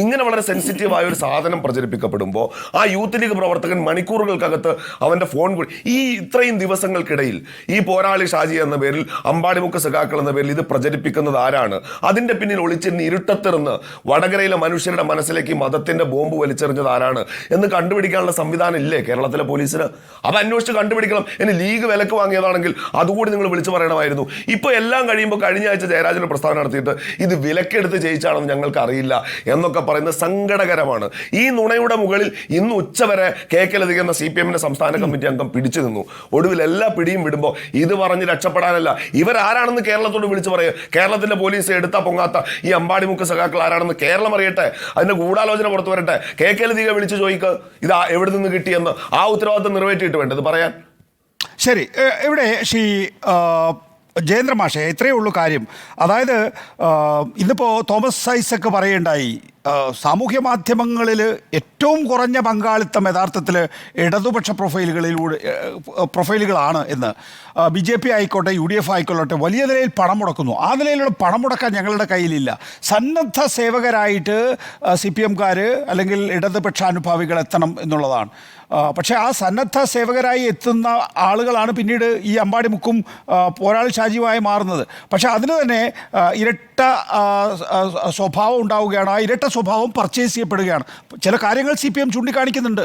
ഇങ്ങനെ വളരെ സെൻസിറ്റീവായ ഒരു സാധനം പ്രചരിപ്പിക്കപ്പെടുമ്പോൾ ആ യൂത്ത് ലീഗ് പ്രവർത്തകൻ മണിക്കൂറുകൾക്കകത്ത് അവന്റെ ഫോൺ ഈ ഇത്രയും ദിവസങ്ങൾക്കിടയിൽ ഈ പോരാളി ഷാജി എന്ന പേരിൽ, അമ്പാടിമുക്ക് സഖാക്കൾ എന്ന പേരിൽ ഇത് പ്രചരിപ്പിക്കുന്നത് ആരാണ്? അതിന്റെ പിന്നിൽ ഒളിച്ചിരുന്ന് ഇരുട്ടത്തിരുന്ന് വടകരയിലെ മനുഷ്യരുടെ മനസ്സിലേക്ക് മതത്തിന്റെ ബോംബ് വലിച്ചെറിഞ്ഞത് ആരാണ് എന്ന് കണ്ടുപിടിക്കാനുള്ള സംവിധാനം ഇല്ലേ കേരളത്തിലെ പോലീസിന്? അത് അന്വേഷിച്ച് കണ്ടുപിടിക്കണം. ഇനി ലീഗ് വിലക്ക് വാങ്ങിയതാണെങ്കിൽ അതുകൂടി നിങ്ങൾ വിളിച്ചു പറയണമായിരുന്നു. ഇപ്പോൾ എല്ലാം കഴിയുമ്പോൾ കഴിഞ്ഞ ആഴ്ച ജയരാജന് പ്രസ്താവന നടത്തിയിട്ട് ഇത് വിലക്കെടുത്ത് ജയിച്ചാണെന്ന് ഞങ്ങൾക്ക് അറിയില്ല എന്നൊക്കെ പറയുന്നത് സങ്കടകരമാണ്. ഈ നുണയുടെ മുകളിൽ ഇന്ന് ഉച്ചവരെ KK ലതിക എന്ന CPM-ന്റെ സംസ്ഥാന കമ്മിറ്റി അംഗം പിടിച്ചു നിന്നു. ഒടുവിൽ എല്ലാ പിടിയും വിടുമ്പോൾ ഇത് പറഞ്ഞ് രക്ഷപ്പെടാനല്ല, ഇവരാരാണെന്ന് കേരളത്തോട് വിളിച്ചു പറയുക. കേരളത്തിന്റെ പോലീസ് എടുത്താൽ പൊങ്ങാത്ത ഈ അമ്പാടിമുക്ക് സഖാക്കൾ ആരാണെന്ന് കേരളം അറിയട്ടെ. അതിന്റെ ഗൂഢാലോചന പുറത്തു വരട്ടെ. KK ലതിക വിളിച്ചു ചോദിക്കുക ഇത് എവിടെ നിന്ന് കിട്ടിയെന്ന്. ആ ഉത്തരവാദിത്തം നിറവേറ്റിയിട്ട് വേണ്ടത് പറയാൻ. ശരി, ഇവിടെ ശ്രീ ജയേന്ദ്ര മാഷേ, ഇത്രയേ ഉള്ളൂ കാര്യം. അതായത് ഇന്നിപ്പോൾ തോമസ് ഐസക് പറയുണ്ടായി, സാമൂഹ്യ മാധ്യമങ്ങളിൽ ഏറ്റവും കുറഞ്ഞ പങ്കാളിത്തം യഥാർത്ഥത്തിൽ ഇടതുപക്ഷ പ്രൊഫൈലുകളാണ് എന്ന്. BJP ആയിക്കോട്ടെ, UDF ആയിക്കോട്ടെ, വലിയ നിലയിൽ പണം മുടക്കുന്നു. ആ നിലയിലുള്ള പണം മുടക്കാൻ ഞങ്ങളുടെ കയ്യിലില്ല. സന്നദ്ധ സേവകരായിട്ട് CPM-കാർ അല്ലെങ്കിൽ ഇടതുപക്ഷാനുഭാവികൾ എത്തണം എന്നുള്ളതാണ്. പക്ഷേ ആ സന്നദ്ധ സേവകരായി എത്തുന്ന ആളുകളാണ് പിന്നീട് ഈ അമ്പാടിമുക്കും പോരാളി ഷാജിയുമായി മാറുന്നത്. പക്ഷേ അതിന് തന്നെ ഇരട്ട സ്വഭാവം ഉണ്ടാവുകയാണ്. ആ ഇരട്ട സ്വഭാവം പർച്ചേസ് ചെയ്യപ്പെടുകയാണ്. ചില കാര്യങ്ങൾ CPM ചൂണ്ടിക്കാണിക്കുന്നുണ്ട്.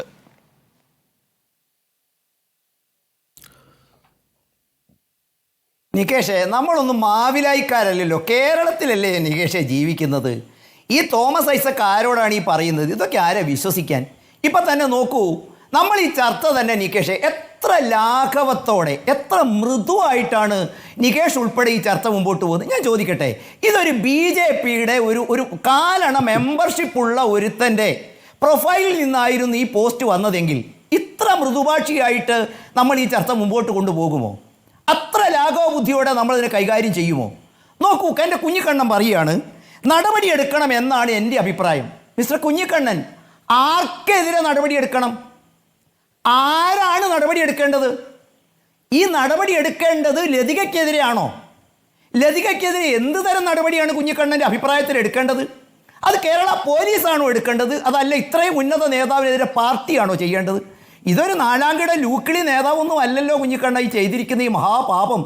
നികേഷേ, നമ്മളൊന്നും മാവിലായിക്കാരല്ലല്ലോ, കേരളത്തിലല്ലേ നികേഷെ ജീവിക്കുന്നത്. ഈ തോമസ് ഐസക് ആരോടാണ് ഈ പറയുന്നത്? ഇതൊക്കെ ആരെ വിശ്വസിക്കാൻ? ഇപ്പം തന്നെ നോക്കൂ, നമ്മൾ ഈ ചർച്ച തന്നെ നികേഷെ എത്ര ലാഘവത്തോടെ, എത്ര മൃദുവായിട്ടാണ് നികേഷ് ഉൾപ്പെടെ ഈ ചർച്ച മുമ്പോട്ട് പോകുന്നത്. ഞാൻ ചോദിക്കട്ടെ, ഇതൊരു BJP-യുടെ ഒരു കാലണ മെമ്പർഷിപ്പുള്ള ഒരുത്തൻ്റെ പ്രൊഫൈലിൽ നിന്നായിരുന്നു ഈ പോസ്റ്റ് വന്നതെങ്കിൽ ഇത്ര മൃദുഭാഷിയായിട്ട് നമ്മൾ ഈ ചർച്ച മുമ്പോട്ട് കൊണ്ടുപോകുമോ? അത്ര ലാഘവ ബുദ്ധിയോടെ നമ്മളതിനെ കൈകാര്യം ചെയ്യുമോ? നോക്കൂ, എൻ്റെ കുഞ്ഞിക്കണ്ണൻ പറയുകയാണ് നടപടിയെടുക്കണം എന്നാണ് എൻ്റെ അഭിപ്രായം. മിസ്റ്റർ കുഞ്ഞിക്കണ്ണൻ, ആർക്കെതിരെ നടപടിയെടുക്കണം? ആരാണ് നടപടിയെടുക്കേണ്ടത്? ഈ നടപടി എടുക്കേണ്ടത് ലതികയ്ക്കെതിരെയാണോ? ലതികയ്ക്കെതിരെ എന്ത് തരം നടപടിയാണ് കുഞ്ഞിക്കണ്ണൻ്റെ അഭിപ്രായത്തിൽ എടുക്കേണ്ടത്? അത് കേരള പോലീസാണോ എടുക്കേണ്ടത്? അതല്ല ഇത്രയും ഉന്നത നേതാവിനെതിരെ പാർട്ടിയാണോ ചെയ്യേണ്ടത്? ഇതൊരു നാലാംകിട ലൂക്കിളി നേതാവൊന്നും അല്ലല്ലോ കുഞ്ഞിക്കണ്ണ ഈ ചെയ്തിരിക്കുന്ന ഈ മഹാപാപം.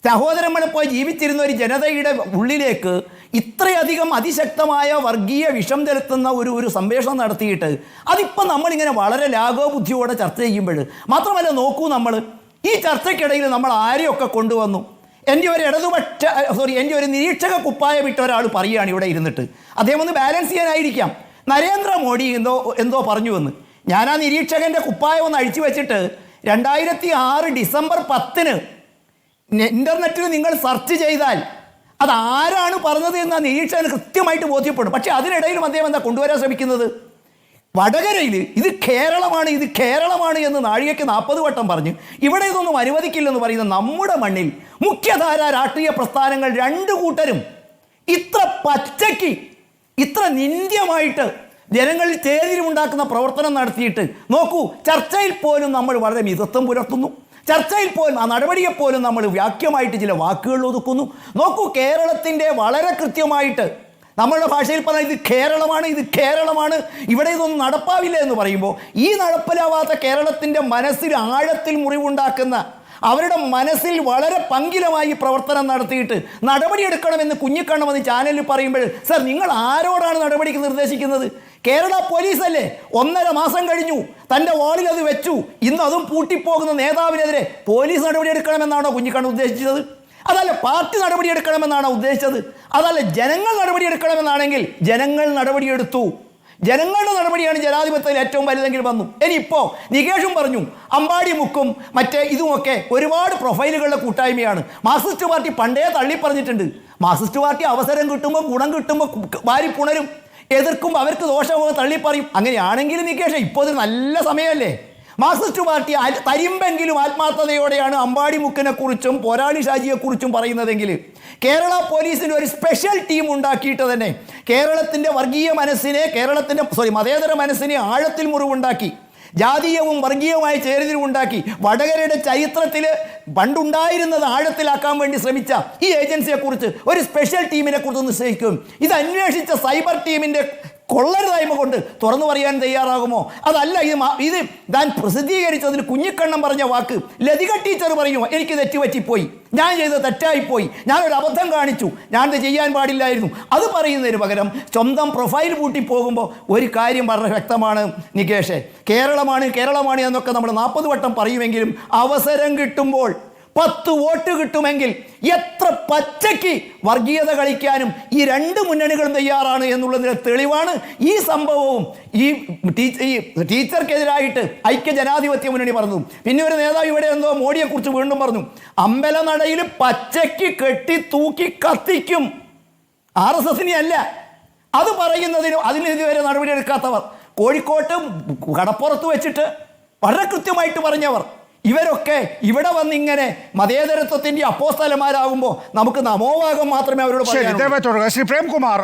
സഹോദരങ്ങളെപ്പോൾ ജീവിച്ചിരുന്ന ഒരു ജനതയുടെ ഉള്ളിലേക്ക് ഇത്രയധികം അതിശക്തമായ വർഗീയ വിഷം ചെലുത്തുന്ന ഒരു സംവേഷണം നടത്തിയിട്ട് അതിപ്പോൾ നമ്മളിങ്ങനെ വളരെ ലാഘവബുദ്ധിയോടെ ചർച്ച ചെയ്യുമ്പോൾ മാത്രമല്ല, നോക്കൂ, നമ്മൾ ഈ ചർച്ചയ്ക്കിടയിൽ നമ്മൾ ആരെയൊക്കെ കൊണ്ടുവന്നു. എൻ്റെ ഒരു നിരീക്ഷക കുപ്പായം ഇട്ട ഒരാൾ പറയുകയാണ് ഇവിടെ ഇരുന്നിട്ട്, അദ്ദേഹം ഒന്ന് ബാലൻസ് ചെയ്യാനായിരിക്കാം, നരേന്ദ്രമോദി എന്തോ പറഞ്ഞുവെന്ന്. ഞാൻ ആ നിരീക്ഷകൻ്റെ കുപ്പായം ഒന്ന് അഴിച്ചു വെച്ചിട്ട് 2006 ഡിസംബർ 10 ഇൻ്റർനെറ്റിൽ നിങ്ങൾ സെർച്ച് ചെയ്താൽ അത് ആരാണ് പറഞ്ഞത് എന്ന് ആ നിരീക്ഷകന് കൃത്യമായിട്ട് ബോധ്യപ്പെടും. പക്ഷേ അതിനിടയിലും അദ്ദേഹം എന്താ കൊണ്ടുവരാൻ ശ്രമിക്കുന്നത്? വടകരയിൽ ഇത് കേരളമാണ് എന്ന് നാഴികയ്ക്ക് 40 വട്ടം പറഞ്ഞ് ഇവിടെ ഇതൊന്നും അനുവദിക്കില്ലെന്ന് പറയുന്ന നമ്മുടെ മണ്ണിൽ മുഖ്യധാര രാഷ്ട്രീയ പ്രസ്ഥാനങ്ങൾ രണ്ടു കൂട്ടരും ഇത്ര പച്ചയ്ക്ക് ഇത്ര നിന്ദ്യമായിട്ട് ജനങ്ങളിൽ ചേരിതിരിവുണ്ടാക്കുന്ന പ്രവർത്തനം നടത്തിയിട്ട് നോക്കൂ, ചർച്ചയിൽ പോലും നമ്മൾ വളരെ മിതത്വം പുലർത്തുന്നു. ചർച്ചയിൽ പോലും ആ നടപടിയെപ്പോലും നമ്മൾ വ്യാഖ്യമായിട്ട് ചില വാക്കുകൾ ഒതുക്കുന്നു. നോക്കൂ, കേരളത്തിൻ്റെ വളരെ കൃത്യമായിട്ട് നമ്മളുടെ ഭാഷയിൽ പറഞ്ഞാൽ ഇത് കേരളമാണ്, ഇവിടെ ഇതൊന്നും നടപ്പാവില്ല എന്ന് പറയുമ്പോൾ ഈ നടപ്പിലാവാത്ത കേരളത്തിൻ്റെ മനസ്സിൽ ആഴത്തിൽ മുറിവുണ്ടാക്കുന്ന, അവരുടെ മനസ്സിൽ വളരെ പങ്കിലമായി പ്രവർത്തനം നടത്തിയിട്ട് നടപടിയെടുക്കണമെന്ന് കുഞ്ഞിക്കണ്ണമെന്ന് ചാനലിൽ പറയുമ്പോൾ, സർ, നിങ്ങൾ ആരോടാണ് നടപടിക്ക് നിർദ്ദേശിക്കുന്നത്? കേരള പോലീസല്ലേ 1.5 മാസം കഴിഞ്ഞു തൻ്റെ വാളിൽ അത് വെച്ചു, ഇന്ന് അതും പൂട്ടിപ്പോകുന്ന നേതാവിനെതിരെ പോലീസ് നടപടിയെടുക്കണമെന്നാണോ കുഞ്ഞിക്കണ്ണൻ ഉദ്ദേശിച്ചത്? അതല്ല പാർട്ടി നടപടിയെടുക്കണമെന്നാണോ ഉദ്ദേശിച്ചത്? അതല്ല ജനങ്ങൾ നടപടിയെടുക്കണമെന്നാണെങ്കിൽ ജനങ്ങൾ നടപടിയെടുത്തു. ജനങ്ങളുടെ നടപടിയാണ് ജനാധിപത്യത്തിൽ ഏറ്റവും വലുതെങ്കിൽ വന്നു. ഇനിയിപ്പോൾ നികേഷും പറഞ്ഞു അമ്പാടി മുക്കും മറ്റേ ഇതുമൊക്കെ ഒരുപാട് പ്രൊഫൈലുകളുടെ കൂട്ടായ്മയാണ്. മാർക്സിസ്റ്റ് പാർട്ടി പണ്ടേ തള്ളി പറഞ്ഞിട്ടുണ്ട്. മാർക്സിസ്റ്റ് പാർട്ടി അവസരം കിട്ടുമ്പോൾ, ഗുണം കിട്ടുമ്പോൾ വാരി പുണരും, എതിർക്കുമ്പോൾ അവർക്ക് ദോഷമോ തള്ളിപ്പറയും. അങ്ങനെയാണെങ്കിൽ നികേഷ് ഇപ്പോൾ ഒരു നല്ല സമയമല്ലേ? മാർക്സിസ്റ്റ് പാർട്ടി തരിമ്പെങ്കിലും ആത്മാർത്ഥതയോടെയാണ് അമ്പാടി മുക്കിനെ കുറിച്ചും പോരാളി ഷാജിയെക്കുറിച്ചും പറയുന്നതെങ്കിൽ കേരള പോലീസിന് ഒരു സ്പെഷ്യൽ ടീം ഉണ്ടാക്കിയിട്ട് തന്നെ കേരളത്തിൻ്റെ വർഗീയ മനസ്സിനെ, മതേതര മനസ്സിനെ ആഴത്തിൽ മുറിവുണ്ടാക്കി, ജാതീയവും വർഗീയവുമായ ചേരിതിരിവുണ്ടാക്കി വടകരയുടെ ചരിത്രത്തിൽ പണ്ടുണ്ടായിരുന്നത് ആഴത്തിലാക്കാൻ വേണ്ടി ശ്രമിച്ച ഈ ഏജൻസിയെക്കുറിച്ച് ഒരു സ്പെഷ്യൽ ടീമിനെ കുറിച്ച് നിശ്ചയിക്കും. ഇത് അന്വേഷിച്ച സൈബർ ടീമിൻ്റെ കൊള്ളരുതായ്മ കൊണ്ട് തുറന്നു പറയാൻ തയ്യാറാകുമോ? അതല്ല, ഇത് താൻ പ്രസിദ്ധീകരിച്ചതിൽ കുഞ്ഞിക്കണ്ണം പറഞ്ഞ വാക്ക് ലതിക ടീച്ചർ പറയുമോ, എനിക്ക് തെറ്റുപറ്റിപ്പോയി, ഞാൻ ചെയ്തത് തെറ്റായിപ്പോയി, ഞാനൊരു അബദ്ധം കാണിച്ചു, ഞാനത് ചെയ്യാൻ പാടില്ലായിരുന്നു, അത് പറയുന്നതിന് പകരം സ്വന്തം പ്രൊഫൈൽ പൂട്ടി പോകുമ്പോൾ ഒരു കാര്യം വളരെ വ്യക്തമാണ് നികേഷേ, കേരളമാണ് എന്നൊക്കെ നമ്മൾ 40 വട്ടം പറയുമെങ്കിലും അവസരം കിട്ടുമ്പോൾ 10 വോട്ട് കിട്ടുമെങ്കിൽ എത്ര പച്ചയ്ക്ക് വർഗീയത കളിക്കാനും ഈ രണ്ട് മുന്നണികളും തയ്യാറാണ് എന്നുള്ളതിന് തെളിവാണ് ഈ സംഭവവും. ഈ ടീച്ചർക്കെതിരായിട്ട് ഐക്യ ജനാധിപത്യ മുന്നണി പറഞ്ഞു. പിന്നെ ഒരു നേതാവ് ഇവിടെ എന്തോ മോഡിയെക്കുറിച്ച് വീണ്ടും പറഞ്ഞു, അമ്പലനടയിൽ പച്ചയ്ക്ക് കെട്ടി തൂക്കി കത്തിക്കും, RSSനെ അല്ല. അത് പറയുന്നതിനും അതിന് ഇതുവരെ നടപടിയെടുക്കാത്തവർ, കോഴിക്കോട്ട് കടപ്പുറത്ത് വെച്ചിട്ട് വളരെ കൃത്യമായിട്ട് പറഞ്ഞവർ, ഇവരൊക്കെ ഇവിടെ വന്നിങ്ങനെ മതേതരത്വത്തിൻ്റെ അപ്പോസ്തലന്മാരാകുമ്പോൾ നമുക്ക് നമോഭാഗം മാത്രമേ അവരോട് പറയാനുള്ളൂ. ശ്രീ പ്രേംകുമാർ,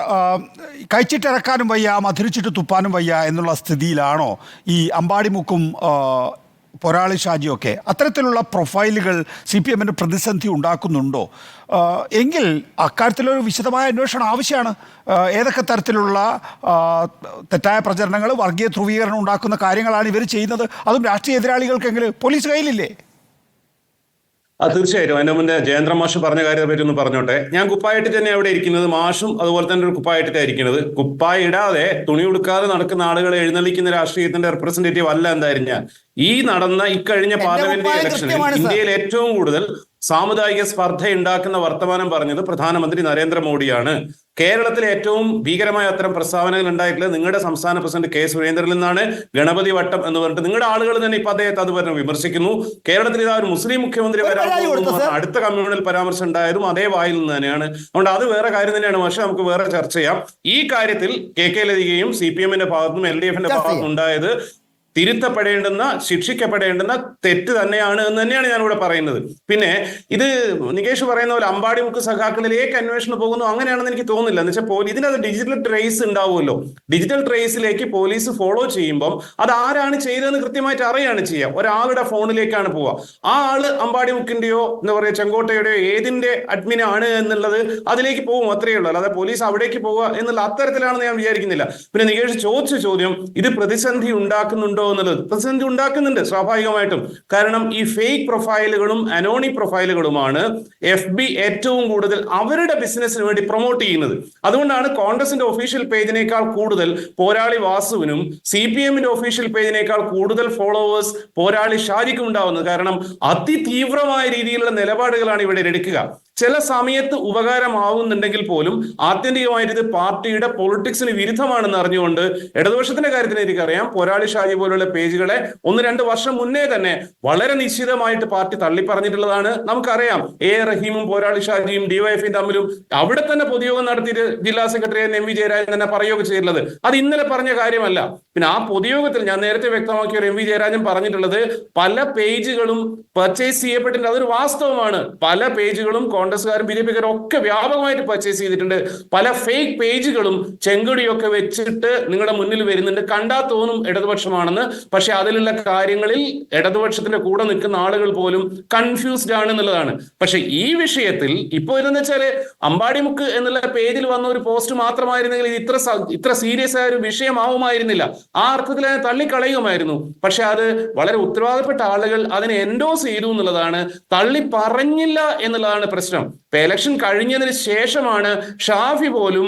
കഴിച്ചിട്ടിറക്കാനും വയ്യ, മധുരിച്ചിട്ട് തുപ്പാനും വയ്യ എന്നുള്ള സ്ഥിതിയിലാണോ ഈ അമ്പാടിമുക്കും പോരാളി ഷാജിയൊക്കെ? അത്തരത്തിലുള്ള പ്രൊഫൈലുകൾ CPM-ന് പ്രതിസന്ധി ഉണ്ടാക്കുന്നുണ്ടോ? എങ്കിൽ അക്കാര്യത്തിലൊരു വിശദമായ അന്വേഷണം ആവശ്യമാണ്. ഏതൊക്കെ തരത്തിലുള്ള തെറ്റായ പ്രചരണങ്ങൾ, വർഗീയ ധ്രുവീകരണം ഉണ്ടാക്കുന്ന കാര്യങ്ങളാണ് ഇവർ ചെയ്യുന്നത്? അതും രാഷ്ട്രീയ എതിരാളികൾക്കെങ്കിലും പോലീസ് കയ്യിലില്ലേ? തീർച്ചയായിട്ടും. അതിന്റെ മുന്നേ ജയേന്ദ്ര മാഷ് പറഞ്ഞ കാര്യത്തെ പറ്റി ഒന്ന് പറഞ്ഞോട്ടെ. ഞാൻ കുപ്പായിട്ട് തന്നെ അവിടെ ഇരിക്കുന്നത്, മാഷും അതുപോലെ തന്നെ ഒരു കുപ്പായിട്ടിട്ടാണ് ഇരിക്കുന്നത്. കുപ്പായ ഇടാതെ തുണി ഉടുക്കാതെ നടക്കുന്ന ആളുകളെ എഴുന്നള്ളിക്കുന്ന രാഷ്ട്രീയത്തിന്റെ റെപ്രസെന്റേറ്റീവ് അല്ല എന്തായാലും ഞാൻ. ഈ നടന്ന ഇക്കഴിഞ്ഞ പാർലമെന്റ് ഇലക്ഷനിൽ ഇന്ത്യയിൽ ഏറ്റവും കൂടുതൽ സാമുദായിക സ്പർദ്ധ ഉണ്ടാക്കുന്ന വർത്തമാനം പറഞ്ഞത് പ്രധാനമന്ത്രി നരേന്ദ്രമോദിയാണ്. കേരളത്തിലെ ഏറ്റവും ഭീകരമായ അത്തരം പ്രസ്താവനകൾ ഉണ്ടായിട്ടുള്ളത് നിങ്ങളുടെ സംസ്ഥാന പ്രസിഡന്റ് K. സുരേന്ദ്രനിൽ നിന്നാണ്. ഗണപതി വട്ടം എന്ന് പറഞ്ഞിട്ട് നിങ്ങളുടെ ആളുകൾ തന്നെ ഇപ്പൊ അദ്ദേഹത്തെ അത് പറഞ്ഞ് വിമർശിക്കുന്നു. കേരളത്തിൽ ഇതാ ഒരു മുസ്ലിം മുഖ്യമന്ത്രി വരാൻ അടുത്ത കമ്മ്യൂണൽ പരാമർശം ഉണ്ടായതും അതേ വായിൽ നിന്ന് തന്നെയാണ്. അതുകൊണ്ട് അത് വേറെ കാര്യം തന്നെയാണ്. പക്ഷെ നമുക്ക് വേറെ ചർച്ച ചെയ്യാം. ഈ കാര്യത്തിൽ KK ലതികയും CPM-ന്റെ ഭാഗത്തും LDF-ന്റെ ഭാഗത്തും ഉണ്ടായത് തിരുത്തപ്പെടേണ്ടുന്ന, ശിക്ഷിക്കപ്പെടേണ്ടുന്ന തെറ്റ് തന്നെയാണ് എന്ന് തന്നെയാണ് ഞാനിവിടെ പറയുന്നത്. പിന്നെ ഇത് നികേഷ് പറയുന്ന പോലെ അമ്പാടിമുക്ക് സഖാക്കളിലേക്ക് അന്വേഷണം പോകുന്നു അങ്ങനെയാണെന്ന് എനിക്ക് തോന്നുന്നില്ല. എന്ന് വെച്ചാൽ ഇതിനകത്ത് ഡിജിറ്റൽ ട്രേസ് ഉണ്ടാവുമല്ലോ. ഡിജിറ്റൽ ട്രേസിലേക്ക് പോലീസ് ഫോളോ ചെയ്യുമ്പോൾ അത് ആരാണ് ചെയ്തതെന്ന് കൃത്യമായിട്ട് അറിയാണ് ചെയ്യുക. ഒരാളുടെ ഫോണിലേക്കാണ് പോവുക. ആ ആള് അമ്പാടിമുക്കിന്റെയോ എന്താ പറയുക ചെങ്കോട്ടയുടെയോ ഏതിന്റെ അഡ്മിൻ ആണ് എന്നുള്ളത് അതിലേക്ക് പോകും, അത്രയേ ഉള്ളൂ. അല്ലാതെ പോലീസ് അവിടേക്ക് പോവുക എന്നുള്ള അത്തരത്തിലാണെന്ന് ഞാൻ വിചാരിക്കുന്നില്ല. പിന്നെ നികേഷ് ചോദിച്ച ചോദ്യം, ഇത് പ്രതിസന്ധി ഉണ്ടാക്കുന്നുണ്ടോ എന്നുള്ളത് പ്രതിസന്ധി ഉണ്ടാക്കുന്നുണ്ട് സ്വാഭാവികമായിട്ടും. കാരണം ഈ ഫേക്ക് പ്രൊഫൈലുകളും അനോണി പ്രൊഫൈലുകളുമാണ് FB ഏറ്റവും കൂടുതൽ അവരുടെ ബിസിനസ്സിന് വേണ്ടി പ്രൊമോട്ട് ചെയ്യുന്നത്. അതുകൊണ്ടാണ് കോൺഗ്രസിന്റെ ഒഫീഷ്യൽ പേജിനേക്കാൾ കൂടുതൽ പോരാളി വാസുവിനും CPM-ന്റെ ഒഫീഷ്യൽ പേജിനേക്കാൾ കൂടുതൽ ഫോളോവേഴ്സ് പോരാളി ഷാജിക്കും ഉണ്ടാവുന്നത്. കാരണം അതിതീവ്രമായ രീതിയിലുള്ള നിലപാടുകളാണ് ഇവിടെ എടുക്കുക. ചില സമയത്ത് ഉപകാരമാവുന്നുണ്ടെങ്കിൽ പോലും ആത്യന്തികമായിട്ട് ഇത് പാർട്ടിയുടെ പൊളിറ്റിക്സിന് വിരുദ്ധമാണെന്ന് അറിഞ്ഞുകൊണ്ട് ഇടതുപക്ഷത്തിന്റെ കാര്യത്തിന് എനിക്കറിയാം പോരാളി ഷാജി പോലുള്ള പേജുകളെ 1-2 വർഷം മുന്നേ തന്നെ വളരെ നിശ്ചിതമായിട്ട് പാർട്ടി തള്ളിപ്പറഞ്ഞിട്ടുള്ളതാണ്. നമുക്കറിയാം റഹീമും പോരാളി ഷാജിയും DYFയും തമ്മിലും അവിടെ തന്നെ പൊതുയോഗം നടത്തിയിട്ട് ജില്ലാ സെക്രട്ടറി MV ജയരാജൻ തന്നെ പറയുകയൊക്കെ ചെയ്തിട്ടുള്ളത്. അത് ഇന്നലെ പറഞ്ഞ കാര്യമല്ല. പിന്നെ ആ പൊതുയോഗത്തിൽ ഞാൻ നേരത്തെ വ്യക്തമാക്കിയ MV ജയരാജൻ പറഞ്ഞിട്ടുള്ളത് പല പേജുകളും പർച്ചേസ് ചെയ്യപ്പെട്ടിട്ടുണ്ട്. അതൊരു വാസ്തവമാണ്. പല പേജുകളും കോൺഗ്രസ്സുകാരും BJPക്കാരും ഒക്കെ വ്യാപകമായിട്ട് പർച്ചേസ് ചെയ്തിട്ടുണ്ട്. പല ഫേക്ക് പേജുകളും ചെങ്കൊടിയൊക്കെ വെച്ചിട്ട് നിങ്ങളുടെ മുന്നിൽ വരുന്നുണ്ട്. കണ്ടാൽ തോന്നും ഇടതുപക്ഷമാണെന്ന്. പക്ഷെ അതിലുള്ള കാര്യങ്ങളിൽ ഇടതുപക്ഷത്തിന്റെ കൂടെ നിൽക്കുന്ന ആളുകൾ പോലും കൺഫ്യൂസ്ഡ് ആണ് എന്നുള്ളതാണ്. പക്ഷെ ഈ വിഷയത്തിൽ ഇപ്പൊ ഇതെന്ന് വെച്ചാല് അമ്പാടിമുക്ക് എന്നുള്ള പേജിൽ വന്ന ഒരു പോസ്റ്റ് മാത്രമായിരുന്നെങ്കിൽ ഇത് ഇത്ര സീരിയസ് ആയ ഒരു വിഷയമാവുമായിരുന്നില്ല. ആ അർത്ഥത്തിൽ അതിനെ തള്ളിക്കളയുമായിരുന്നു. പക്ഷെ അത് വളരെ ഉത്തരവാദപ്പെട്ട ആളുകൾ അതിനെ എൻഡോസ് ചെയ്തു എന്നുള്ളതാണ്. തള്ളി പറഞ്ഞില്ല എന്നുള്ളതാണ് പ്രശ്നം. ഇപ്പൊ ഇലക്ഷൻ കഴിഞ്ഞതിന് ശേഷമാണ് ഷാഫി പോലും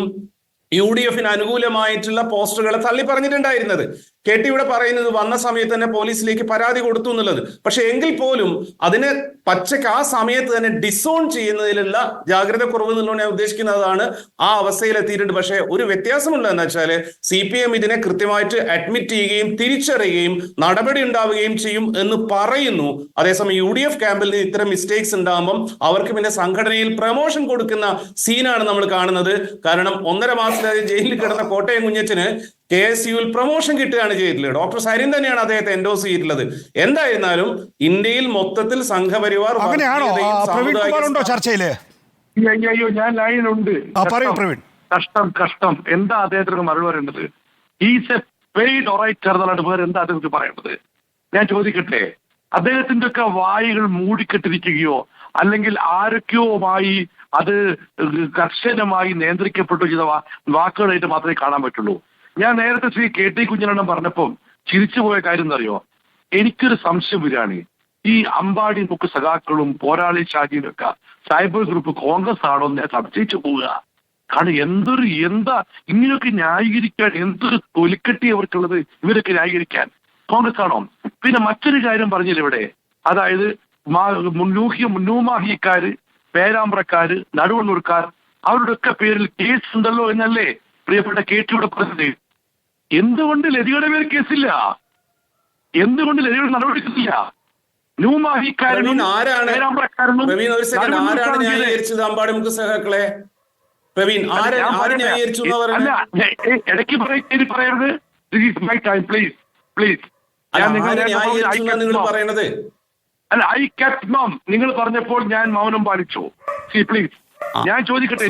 UDF-ന് അനുകൂലമായിട്ടുള്ള പോസ്റ്ററുകളെ തള്ളി പറഞ്ഞിട്ടുണ്ടായിരുന്നത്. KT ഇവിടെ പറയുന്നത് വന്ന സമയത്ത് തന്നെ പോലീസിലേക്ക് പരാതി കൊടുത്തു എന്നുള്ളത്. പക്ഷെ എങ്കിൽ പോലും അതിനെ പച്ചക്ക് ആ സമയത്ത് തന്നെ ഡിസോൺ ചെയ്യുന്നതിലുള്ള ജാഗ്രത കുറവ് എന്നുള്ളത് ഞാൻ ഉദ്ദേശിക്കുന്നതാണ്. ആ അവസ്ഥയിൽ എത്തിയിട്ടുണ്ട്. പക്ഷെ ഒരു വ്യത്യാസമുള്ളത് എന്ന് വെച്ചാൽ CPM ഇതിനെ കൃത്യമായിട്ട് അഡ്മിറ്റ് ചെയ്യുകയും തിരിച്ചറിയുകയും നടപടി ഉണ്ടാവുകയും ചെയ്യും എന്ന് പറയുന്നു. അതേസമയം UDF ക്യാമ്പിൽ ഇത്തരം മിസ്റ്റേക്സ് ഉണ്ടാകുമ്പം അവർക്ക് പിന്നെ സംഘടനയിൽ പ്രമോഷൻ കൊടുക്കുന്ന സീനാണ് നമ്മൾ കാണുന്നത്. കാരണം 1.5 മാസത്തിലധികം ജയിലിൽ കിടന്ന കോട്ടയം കുഞ്ഞച്ചന് KSUവിൽ പ്രൊമോഷൻ കിട്ടുകയാണ് ചെയ്തിട്ടുള്ളത്. ഡോക്ടർ സരിൻ തന്നെയാണ് അദ്ദേഹത്തെ എൻഡോസ് ചെയ്തിട്ടുള്ളത്. എന്തായിരുന്നാലും ഇന്ത്യയിൽ മൊത്തത്തിൽ സംഘപരിവാർ ചർച്ചയില് അയ്യോ ഞാൻ ലൈനുണ്ട്. കഷ്ടം എന്താ അദ്ദേഹത്തിന് മറുപടി പറയേണ്ടത്? ഈസ് എ പെയ്ഡ് ഒറൈറ്റർ എന്നാണ് വേറെ എന്താ അദ്ദേഹത്തിന് പറയേണ്ടത്? ഞാൻ ചോദിക്കട്ടെ, അദ്ദേഹത്തിന്റെ ഒക്കെ വായികൾ മൂടിക്കെട്ടിരിക്കുകയോ അല്ലെങ്കിൽ ആരൊക്കെയോമായി അത് കർശനമായി നിയന്ത്രിക്കപ്പെട്ടു ചെയ്ത വാക്കുകളായിട്ട് മാത്രമേ കാണാൻ പറ്റുള്ളൂ. ഞാൻ നേരത്തെ ശ്രീ KT കുഞ്ഞിനെണ്ണം പറഞ്ഞപ്പം ചിരിച്ചുപോയ കാര്യം എന്നറിയോ? എനിക്കൊരു സംശയം വരികയാണ്. ഈ അമ്പാടി മുക്ക് സഖാക്കളും പോരാളി ഷാജിയും ഒക്കെ സൈബർ ഗ്രൂപ്പ് കോൺഗ്രസ് ആണോ എന്ന് ഞാൻ സംശയിച്ചു പോവുക. കാരണം എന്താ ഇങ്ങനെയൊക്കെ ന്യായീകരിക്കാൻ എന്തൊരു തൊലിക്കെട്ടി അവർക്കുള്ളത്? ഇവരൊക്കെ ന്യായീകരിക്കാൻ കോൺഗ്രസ് ആണോ? പിന്നെ മറ്റൊരു കാര്യം പറഞ്ഞില്ല ഇവിടെ, അതായത് ന്യൂമാഹിക്കാര്, പേരാമ്പ്രക്കാര്, നടുവണ്ണൂർക്കാർ അവരുടെ ഒക്കെ പേരിൽ കേസ് ഉണ്ടല്ലോ എന്നല്ലേ പ്രിയപ്പെട്ട KT പറഞ്ഞത്? എന്തുകൊണ്ട് ലതികയുടെ പേര് കേസില്ല? എന്തുകൊണ്ട് ലതികയുടെ നടപടിക്കില്ല? ന്യൂമാഹിക്കാരനും പേരാമ്പ്രക്കാരനും ഇടയ്ക്ക് പറയരുത്. പ്ലീസ് അല്ല, ഐ കെപ്റ്റ് മം. നിങ്ങൾ പറഞ്ഞപ്പോൾ ഞാൻ മൗനം പാലിച്ചു. പ്ലീസ് ഞാൻ ചോദിക്കട്ടെ,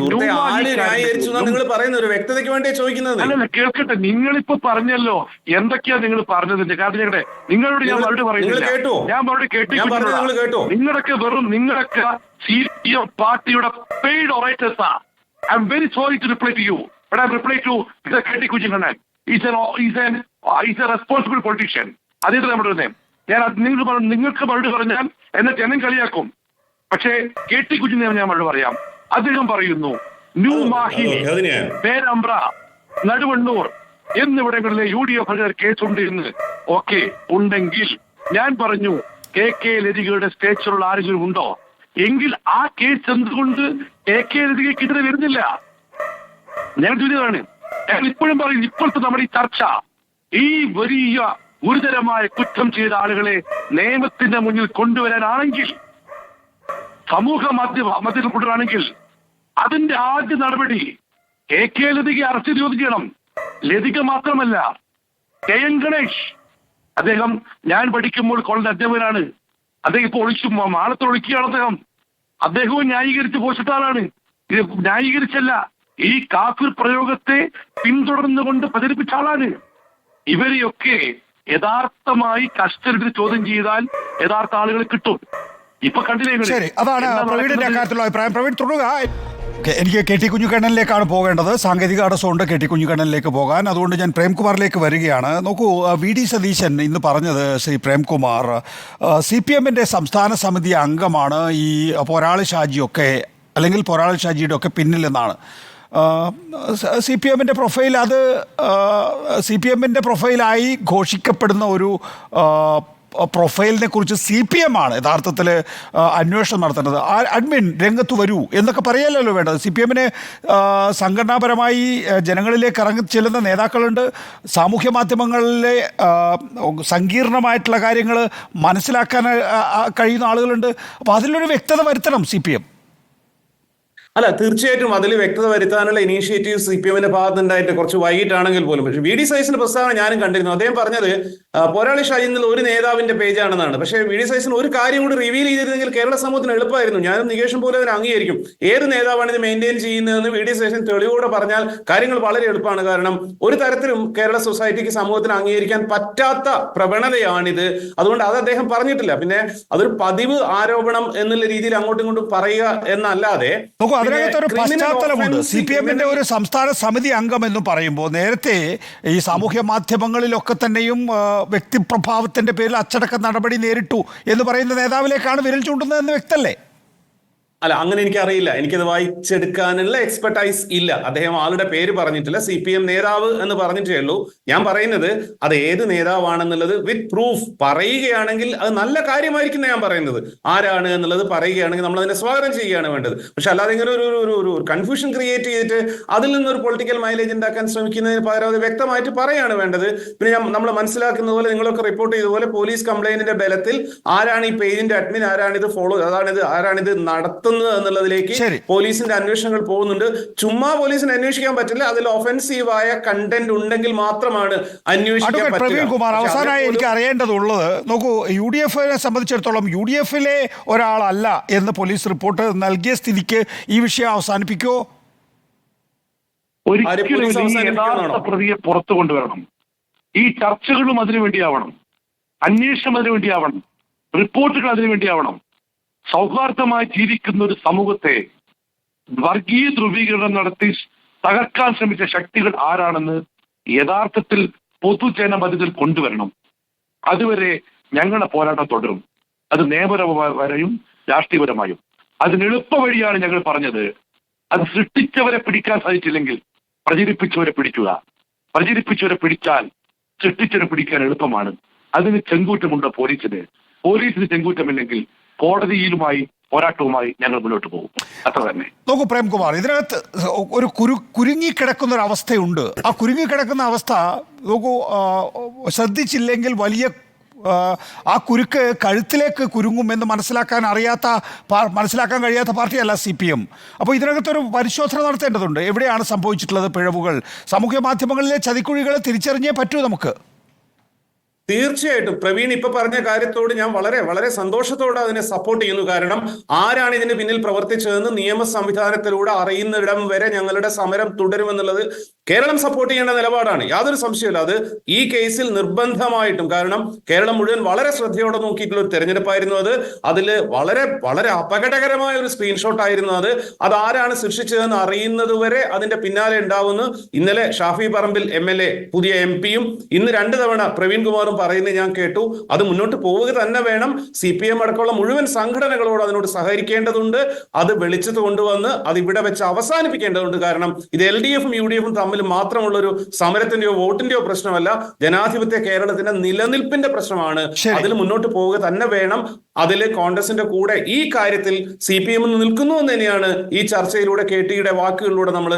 അല്ലല്ല കേൾക്കട്ടെ. നിങ്ങളിപ്പോ പറഞ്ഞല്ലോ എന്തൊക്കെയാ നിങ്ങൾ പറഞ്ഞതിന്റെ കാരണം. നിങ്ങളോട് ഞാൻ മറുപടി പറയുന്നില്ല. ഞാൻ മറുപടി കേട്ടോ. നിങ്ങളൊക്കെ CPM പാർട്ടിയുടെ പെയ്ഡ് ഒറൈറ്റേഴ്സാ. I am very sorry to reply to you, but I reply to KT Kunhikannan. Is a responsible politician. അദ്ദേഹത്തെ നമ്മുടെ ഞാൻ നിങ്ങൾക്ക് മറുപടി പറഞ്ഞാൽ എന്നെ ജനം കളിയാക്കും. പക്ഷേ KT കുഞ്ഞിനെ ഞാൻ മറുപടി പറയാം. അദ്ദേഹം പറയുന്നു ന്യൂമാഹി, പേരാമ്പ്ര, നടുവണ്ണൂർ എന്നിവിടങ്ങളിലെ UDF കേസുണ്ട് എന്ന്. ഓക്കെ, ഉണ്ടെങ്കിൽ ഞാൻ പറഞ്ഞു KK ലതികയുടെ സ്റ്റേച്ചറുള്ള ആരെങ്കിലും ഉണ്ടോ? എങ്കിൽ ആ കേസ് എന്തുകൊണ്ട് KK ലതികയ്ക്കെതിരെ വരുന്നില്ല? ഞാൻ ചോദിച്ചതാണ്. ഞാൻ ഇപ്പോഴും പറയും, ഇപ്പോഴത്തെ നമ്മുടെ ഈ ചർച്ച ഈ വലിയ ഗുരുതരമായ കുറ്റം ചെയ്ത ആളുകളെ നിയമത്തിന്റെ മുന്നിൽ കൊണ്ടുവരാനാണെങ്കിൽ, സമൂഹ മധ്യത്തിൽ കൊണ്ടുവരാണെങ്കിൽ അതിന്റെ ആദ്യ നടപടി KK ലതികയെ അറസ്റ്റ് ചോദിക്കണം. ലതിക മാത്രമല്ല, KN ഗണേഷ്, അദ്ദേഹം ഞാൻ പഠിക്കുമ്പോൾ കോളേജ് അധ്യാപകനാണ്. അദ്ദേഹം ഇപ്പോൾ മാളത്തിൽ ഒളിക്കുകയാണ്. അദ്ദേഹവും ന്യായീകരിച്ച് പോഷിട്ട ആളാണ്. ഇത് ന്യായീകരിച്ചല്ല, ഈ കാഫിർ പ്രയോഗത്തെ പിന്തുടർന്നുകൊണ്ട് പ്രചരിപ്പിച്ച ആളാണ്. ഇവരെയൊക്കെ യഥാർത്ഥമായി കസ്റ്റഡിയിൽ ചോദ്യം ചെയ്താൽ യഥാർത്ഥ ആളുകൾ കിട്ടും. ഇപ്പൊ കണ്ടില്ലേ? ശരി, അതാണ് പ്രവീണിന്റെ കാര്യത്തിലുള്ള അഭിപ്രായം. പ്രവീൺ തുടരുക. എനിക്ക് കെ ടി കുഞ്ഞിക്കണ്ണനിലേക്കാണ് പോകേണ്ടത്. സാങ്കേതിക തടസ്സമുണ്ട് കെ ടി കുഞ്ഞിക്കണ്ണനിലേക്ക് പോകാൻ. അതുകൊണ്ട് ഞാൻ പ്രേംകുമാറിലേക്ക് വരികയാണ്. നോക്കൂ, വി ഡി സതീശൻ ഇന്ന് പറഞ്ഞത്, ശ്രീ പ്രേംകുമാർ, CPM-ന്റെ സംസ്ഥാന സമിതി അംഗമാണ് ഈ പോരാളി ഷാജിയൊക്കെ, അല്ലെങ്കിൽ പോരാളി ഷാജിയുടെ ഒക്കെ പിന്നിലെന്നാണ്. CPM-ന്റെ പ്രൊഫൈൽ, അത് CPM-ന്റെ പ്രൊഫൈലായി ഘോഷിക്കപ്പെടുന്ന ഒരു പ്രൊഫൈലിനെ കുറിച്ച് CPM ആണ് യഥാർത്ഥത്തിൽ അന്വേഷണം നടത്തേണ്ടത്. അഡ്മിൻ രംഗത്ത് വരൂ എന്നൊക്കെ പറയലല്ലോ വേണ്ടത്. CPM-ന് സംഘടനാപരമായി ജനങ്ങളിലേക്ക് ഇറങ്ങി ചെല്ലുന്ന നേതാക്കളുണ്ട്, സാമൂഹ്യ മാധ്യമങ്ങളിലെ സങ്കീർണമായിട്ടുള്ള കാര്യങ്ങൾ മനസ്സിലാക്കാൻ കഴിയുന്ന ആളുകളുണ്ട്. അപ്പോൾ അതിലൊരു വ്യക്തത വരുത്തണം CPM. അല്ല, തീർച്ചയായിട്ടും അതിൽ വ്യക്തത വരുത്താനുള്ള ഇനീഷ്യേറ്റീവ് CPM-ന്റെ ഭാഗത്തുണ്ടായിട്ട് കുറച്ച് വൈകിട്ടാണെങ്കിൽ പോലും. പക്ഷേ വി ഡി സതീശന്റെ പ്രസ്താവന ഞാനും കണ്ടിരുന്നു. അദ്ദേഹം പറഞ്ഞത് പോരാളി ഷാജി എന്നുള്ള ഒരു നേതാവിന്റെ പേജാണെന്നാണ്. പക്ഷേ വി ഡി സതീശൻ ഒരു കാര്യം കൂടി റിവീൽ ചെയ്തിരുന്നെങ്കിൽ കേരള സമൂഹത്തിന് എളുപ്പമായിരുന്നു. ഞാനും നികേഷും പോലും അതിനെ അംഗീകരിക്കും. ഏത് നേതാവാണ് ഇത് മെയിൻറ്റെയിൻ ചെയ്യുന്നതെന്ന് വി ഡി സതീശൻ തെളിവോടെ പറഞ്ഞാൽ കാര്യങ്ങൾ വളരെ എളുപ്പമാണ്. കാരണം ഒരു തരത്തിലും കേരള സൊസൈറ്റിക്ക്, സമൂഹത്തിന് അംഗീകരിക്കാൻ പറ്റാത്ത പ്രവണതയാണിത്. അതുകൊണ്ട് അത് അദ്ദേഹം പറഞ്ഞിട്ടില്ല. പിന്നെ അതൊരു പതിവ് ആരോപണം എന്നുള്ള രീതിയിൽ അങ്ങോട്ടും ഇങ്ങോട്ടും പറയുക എന്നല്ലാതെ അതിനകത്തൊരു പശ്ചാത്തലമുണ്ട്. CPM-ന്റെ ഒരു സംസ്ഥാന സമിതി അംഗം എന്ന് പറയുമ്പോൾ നേരത്തെ ഈ സാമൂഹ്യ മാധ്യമങ്ങളിലൊക്കെ തന്നെയും വ്യക്തിപ്രഭാവത്തിന്റെ പേരിൽ അച്ചടക്ക നടപടി നേരിട്ടു എന്ന് പറയുന്ന നേതാവിലേക്കാണ് വിരൽ ചൂണ്ടുന്നതെന്ന് വ്യക്തമല്ലേ? അല്ല, അങ്ങനെ എനിക്കറിയില്ല. എനിക്കത് വായിച്ചെടുക്കാനുള്ള എക്സ്പെർട്ടൈസ് ഇല്ല. അദ്ദേഹം ആളുടെ പേര് പറഞ്ഞിട്ടില്ല. CPM നേതാവ് എന്ന് പറഞ്ഞിട്ടേ ഉള്ളൂ. ഞാൻ പറയുന്നത് അത് ഏത് നേതാവാണെന്നുള്ളത് വിത്ത് പ്രൂഫ് പറയുകയാണെങ്കിൽ അത് നല്ല കാര്യമായിരിക്കും. ഞാൻ പറയുന്നത് ആരാണ് എന്നുള്ളത് പറയുകയാണെങ്കിൽ നമ്മൾ അതിനെ സ്വാഗതം ചെയ്യുകയാണ് വേണ്ടത്. പക്ഷെ അല്ലാതെ ഇങ്ങനെ ഒരു കൺഫ്യൂഷൻ ക്രിയേറ്റ് ചെയ്തിട്ട് അതിൽ നിന്നൊരു പൊളിറ്റിക്കൽ മൈലേജ് ഉണ്ടാക്കാൻ ശ്രമിക്കുന്നതിന് പകരം അത് വ്യക്തമായിട്ട് പറയാണ് വേണ്ടത്. പിന്നെ നമ്മൾ മനസ്സിലാക്കുന്ന പോലെ, നിങ്ങളൊക്കെ റിപ്പോർട്ട് ചെയ്ത പോലെ, പോലീസ് കംപ്ലൈന്റിന്റെ ബലത്തിൽ ആരാണ് ഈ പേജിന്റെ അഡ്മിൻ, ആരാണിത് ഫോളോ, ആരാണിത് നടത്തുന്നത് എന്നുള്ളതിലേക്ക് പോലീസിന്റെ അന്വേഷണങ്ങൾ പോകുന്നുണ്ട്. ചുമ്മാ പോലീസിന് അന്വേഷിക്കാൻ പറ്റില്ല. അതിൽ ഒഫൻസീവായ കണ്ടന്റ് ഉണ്ടെങ്കിൽ മാത്രമാണ് അന്വേഷിക്കാൻ പറ്റുക. പ്രവീൺ കുമാർ, അവസാനമായി എനിക്ക് അറിയേണ്ടതുള്ളത്, നോക്കൂ, UDF-നെ സംബന്ധിച്ചിടത്തോളം UDF-ലെ ഒരാളല്ല എന്ന് പോലീസ് റിപ്പോർട്ട് നൽകിയ സ്ഥിതിക്ക് ഈ വിഷയം അവസാനിപ്പിക്കുമോ? ഒരിക്കലും യഥാർത്ഥ പ്രതിയെ പുറത്തു കൊണ്ടുവരണം. ഈ ചർച്ചകളും അതിനു വേണ്ടിയാവണം, അന്വേഷണം അതിനു വേണ്ടിയാവണം, റിപ്പോർട്ടുകൾ അതിനു വേണ്ടിയാവണം. സൗഹാർദ്ദമായി ജീവിക്കുന്ന ഒരു സമൂഹത്തെ വർഗീയ ധ്രുവീകരണം നടത്തി തകർക്കാൻ ശ്രമിച്ച ശക്തികൾ ആരാണെന്ന് യഥാർത്ഥത്തിൽ പൊതുജനമതിൽ കൊണ്ടുവരണം. അതുവരെ ഞങ്ങളുടെ പോരാട്ടം തുടരും. അത് നിയമപരമായും രാഷ്ട്രീയപരമായും. അതിന് എളുപ്പ വഴിയാണ് ഞങ്ങൾ പറഞ്ഞത്. അത് സൃഷ്ടിച്ചവരെ പിടിക്കാൻ സാധിച്ചില്ലെങ്കിൽ പ്രചരിപ്പിച്ചവരെ പിടിക്കുക. പ്രചരിപ്പിച്ചവരെ പിടിച്ചാൽ സൃഷ്ടിച്ചവരെ പിടിക്കാൻ എളുപ്പമാണ്. അതിന് ചെങ്കൂറ്റമുണ്ട് പോലീസിന്. പോലീസിന് ചെങ്കൂറ്റമില്ലെങ്കിൽ കോടതിയിലുമായി പോരാട്ടവുമായി ഞങ്ങൾ മുന്നോട്ട് പോകും. അത്ര തന്നെ. നോക്കൂ പ്രേംകുമാർ, ഇതിനകത്ത് ഒരു കുരുങ്ങിക്കിടക്കുന്ന ഒരു അവസ്ഥയുണ്ട്. ആ കുരുങ്ങിക്കിടക്കുന്ന അവസ്ഥ നോക്കൂ, ശ്രദ്ധിച്ചില്ലെങ്കിൽ വലിയ ആ കുരുക്ക് കഴുത്തിലേക്ക് കുരുങ്ങുമെന്ന് മനസ്സിലാക്കാൻ കഴിയാത്ത പാർട്ടിയല്ല CPM. അപ്പോൾ ഇതിനകത്തൊരു പരിശോധന നടത്തേണ്ടതുണ്ട്. എവിടെയാണ് സംഭവിച്ചിട്ടുള്ളത് പിഴവുകൾ? സാമൂഹ്യ മാധ്യമങ്ങളിലെ ചതിക്കുഴികളെ തിരിച്ചറിഞ്ഞേ പറ്റൂ നമുക്ക്. തീർച്ചയായിട്ടും പ്രവീൺ ഇപ്പൊ പറഞ്ഞ കാര്യത്തോട് ഞാൻ വളരെ വളരെ സന്തോഷത്തോടെ അതിനെ സപ്പോർട്ട് ചെയ്യുന്നു. കാരണം ആരാണ് ഇതിന് പിന്നിൽ പ്രവർത്തിച്ചതെന്ന് നിയമ സംവിധാനത്തിലൂടെ അറിയുന്നിടം വരെ ഞങ്ങളുടെ സമരം തുടരുമെന്നുള്ളത് കേരളം സപ്പോർട്ട് ചെയ്യേണ്ട നിലപാടാണ്. യാതൊരു സംശയമില്ല. അത് ഈ കേസിൽ നിർബന്ധമായിട്ടും, കാരണം കേരളം മുഴുവൻ വളരെ ശ്രദ്ധയോടെ നോക്കിയിട്ടുള്ള ഒരു തെരഞ്ഞെടുപ്പായിരുന്നു അത്. അതിൽ വളരെ വളരെ അപകടകരമായ ഒരു സ്ക്രീൻഷോട്ട് ആയിരുന്നു അത്. ആരാണ് സൃഷ്ടിച്ചതെന്ന് അറിയുന്നത് വരെ അതിന്റെ പിന്നാലെ ഉണ്ടാവുന്നു. ഇന്നലെ ഷാഫി പറമ്പിൽ MLA, പുതിയ MP-യും ഇന്ന് 2 തവണ പ്രവീൺ കുമാറും പറയുന്നത് ഞാൻ കേട്ടു. അത് മുന്നോട്ട് പോവുക തന്നെ വേണം. CPM അടക്കമുള്ള മുഴുവൻ സംഘടനകളോട് അതിനോട് സഹകരിക്കേണ്ടതുണ്ട്. അത് വെളിച്ചത്ത് കൊണ്ടുവന്ന് അത് ഇവിടെ വെച്ച് അവസാനിപ്പിക്കേണ്ടതുണ്ട്. കാരണം ഇത് LDF-ഉം UDF-ഉം തമ്മിൽ മാത്രമുള്ളൊരു സമരത്തിന്റെയോ വോട്ടിന്റെയോ പ്രശ്നമല്ല, ജനാധിപത്യ കേരളത്തിന്റെ നിലനിൽപ്പിന്റെ പ്രശ്നമാണ്. അതിൽ മുന്നോട്ട് പോവുക തന്നെ വേണം. അതിൽ കോൺഗ്രസിന്റെ കൂടെ ഈ കാര്യത്തിൽ CPM നിൽക്കുന്നു എന്ന് തന്നെയാണ് ഈ ചർച്ചയിലൂടെ KTയുടെ വാക്കുകളിലൂടെ നമ്മൾ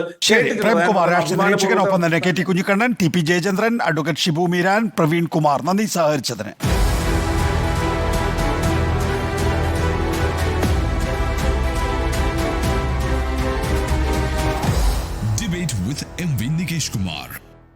ഒപ്പം തന്നെ KT Kunhikannan, TP Jayachandran, advocate Shibu Meeran, Praveen Kumar, നന്ദി സഹകരിച്ചതിന്.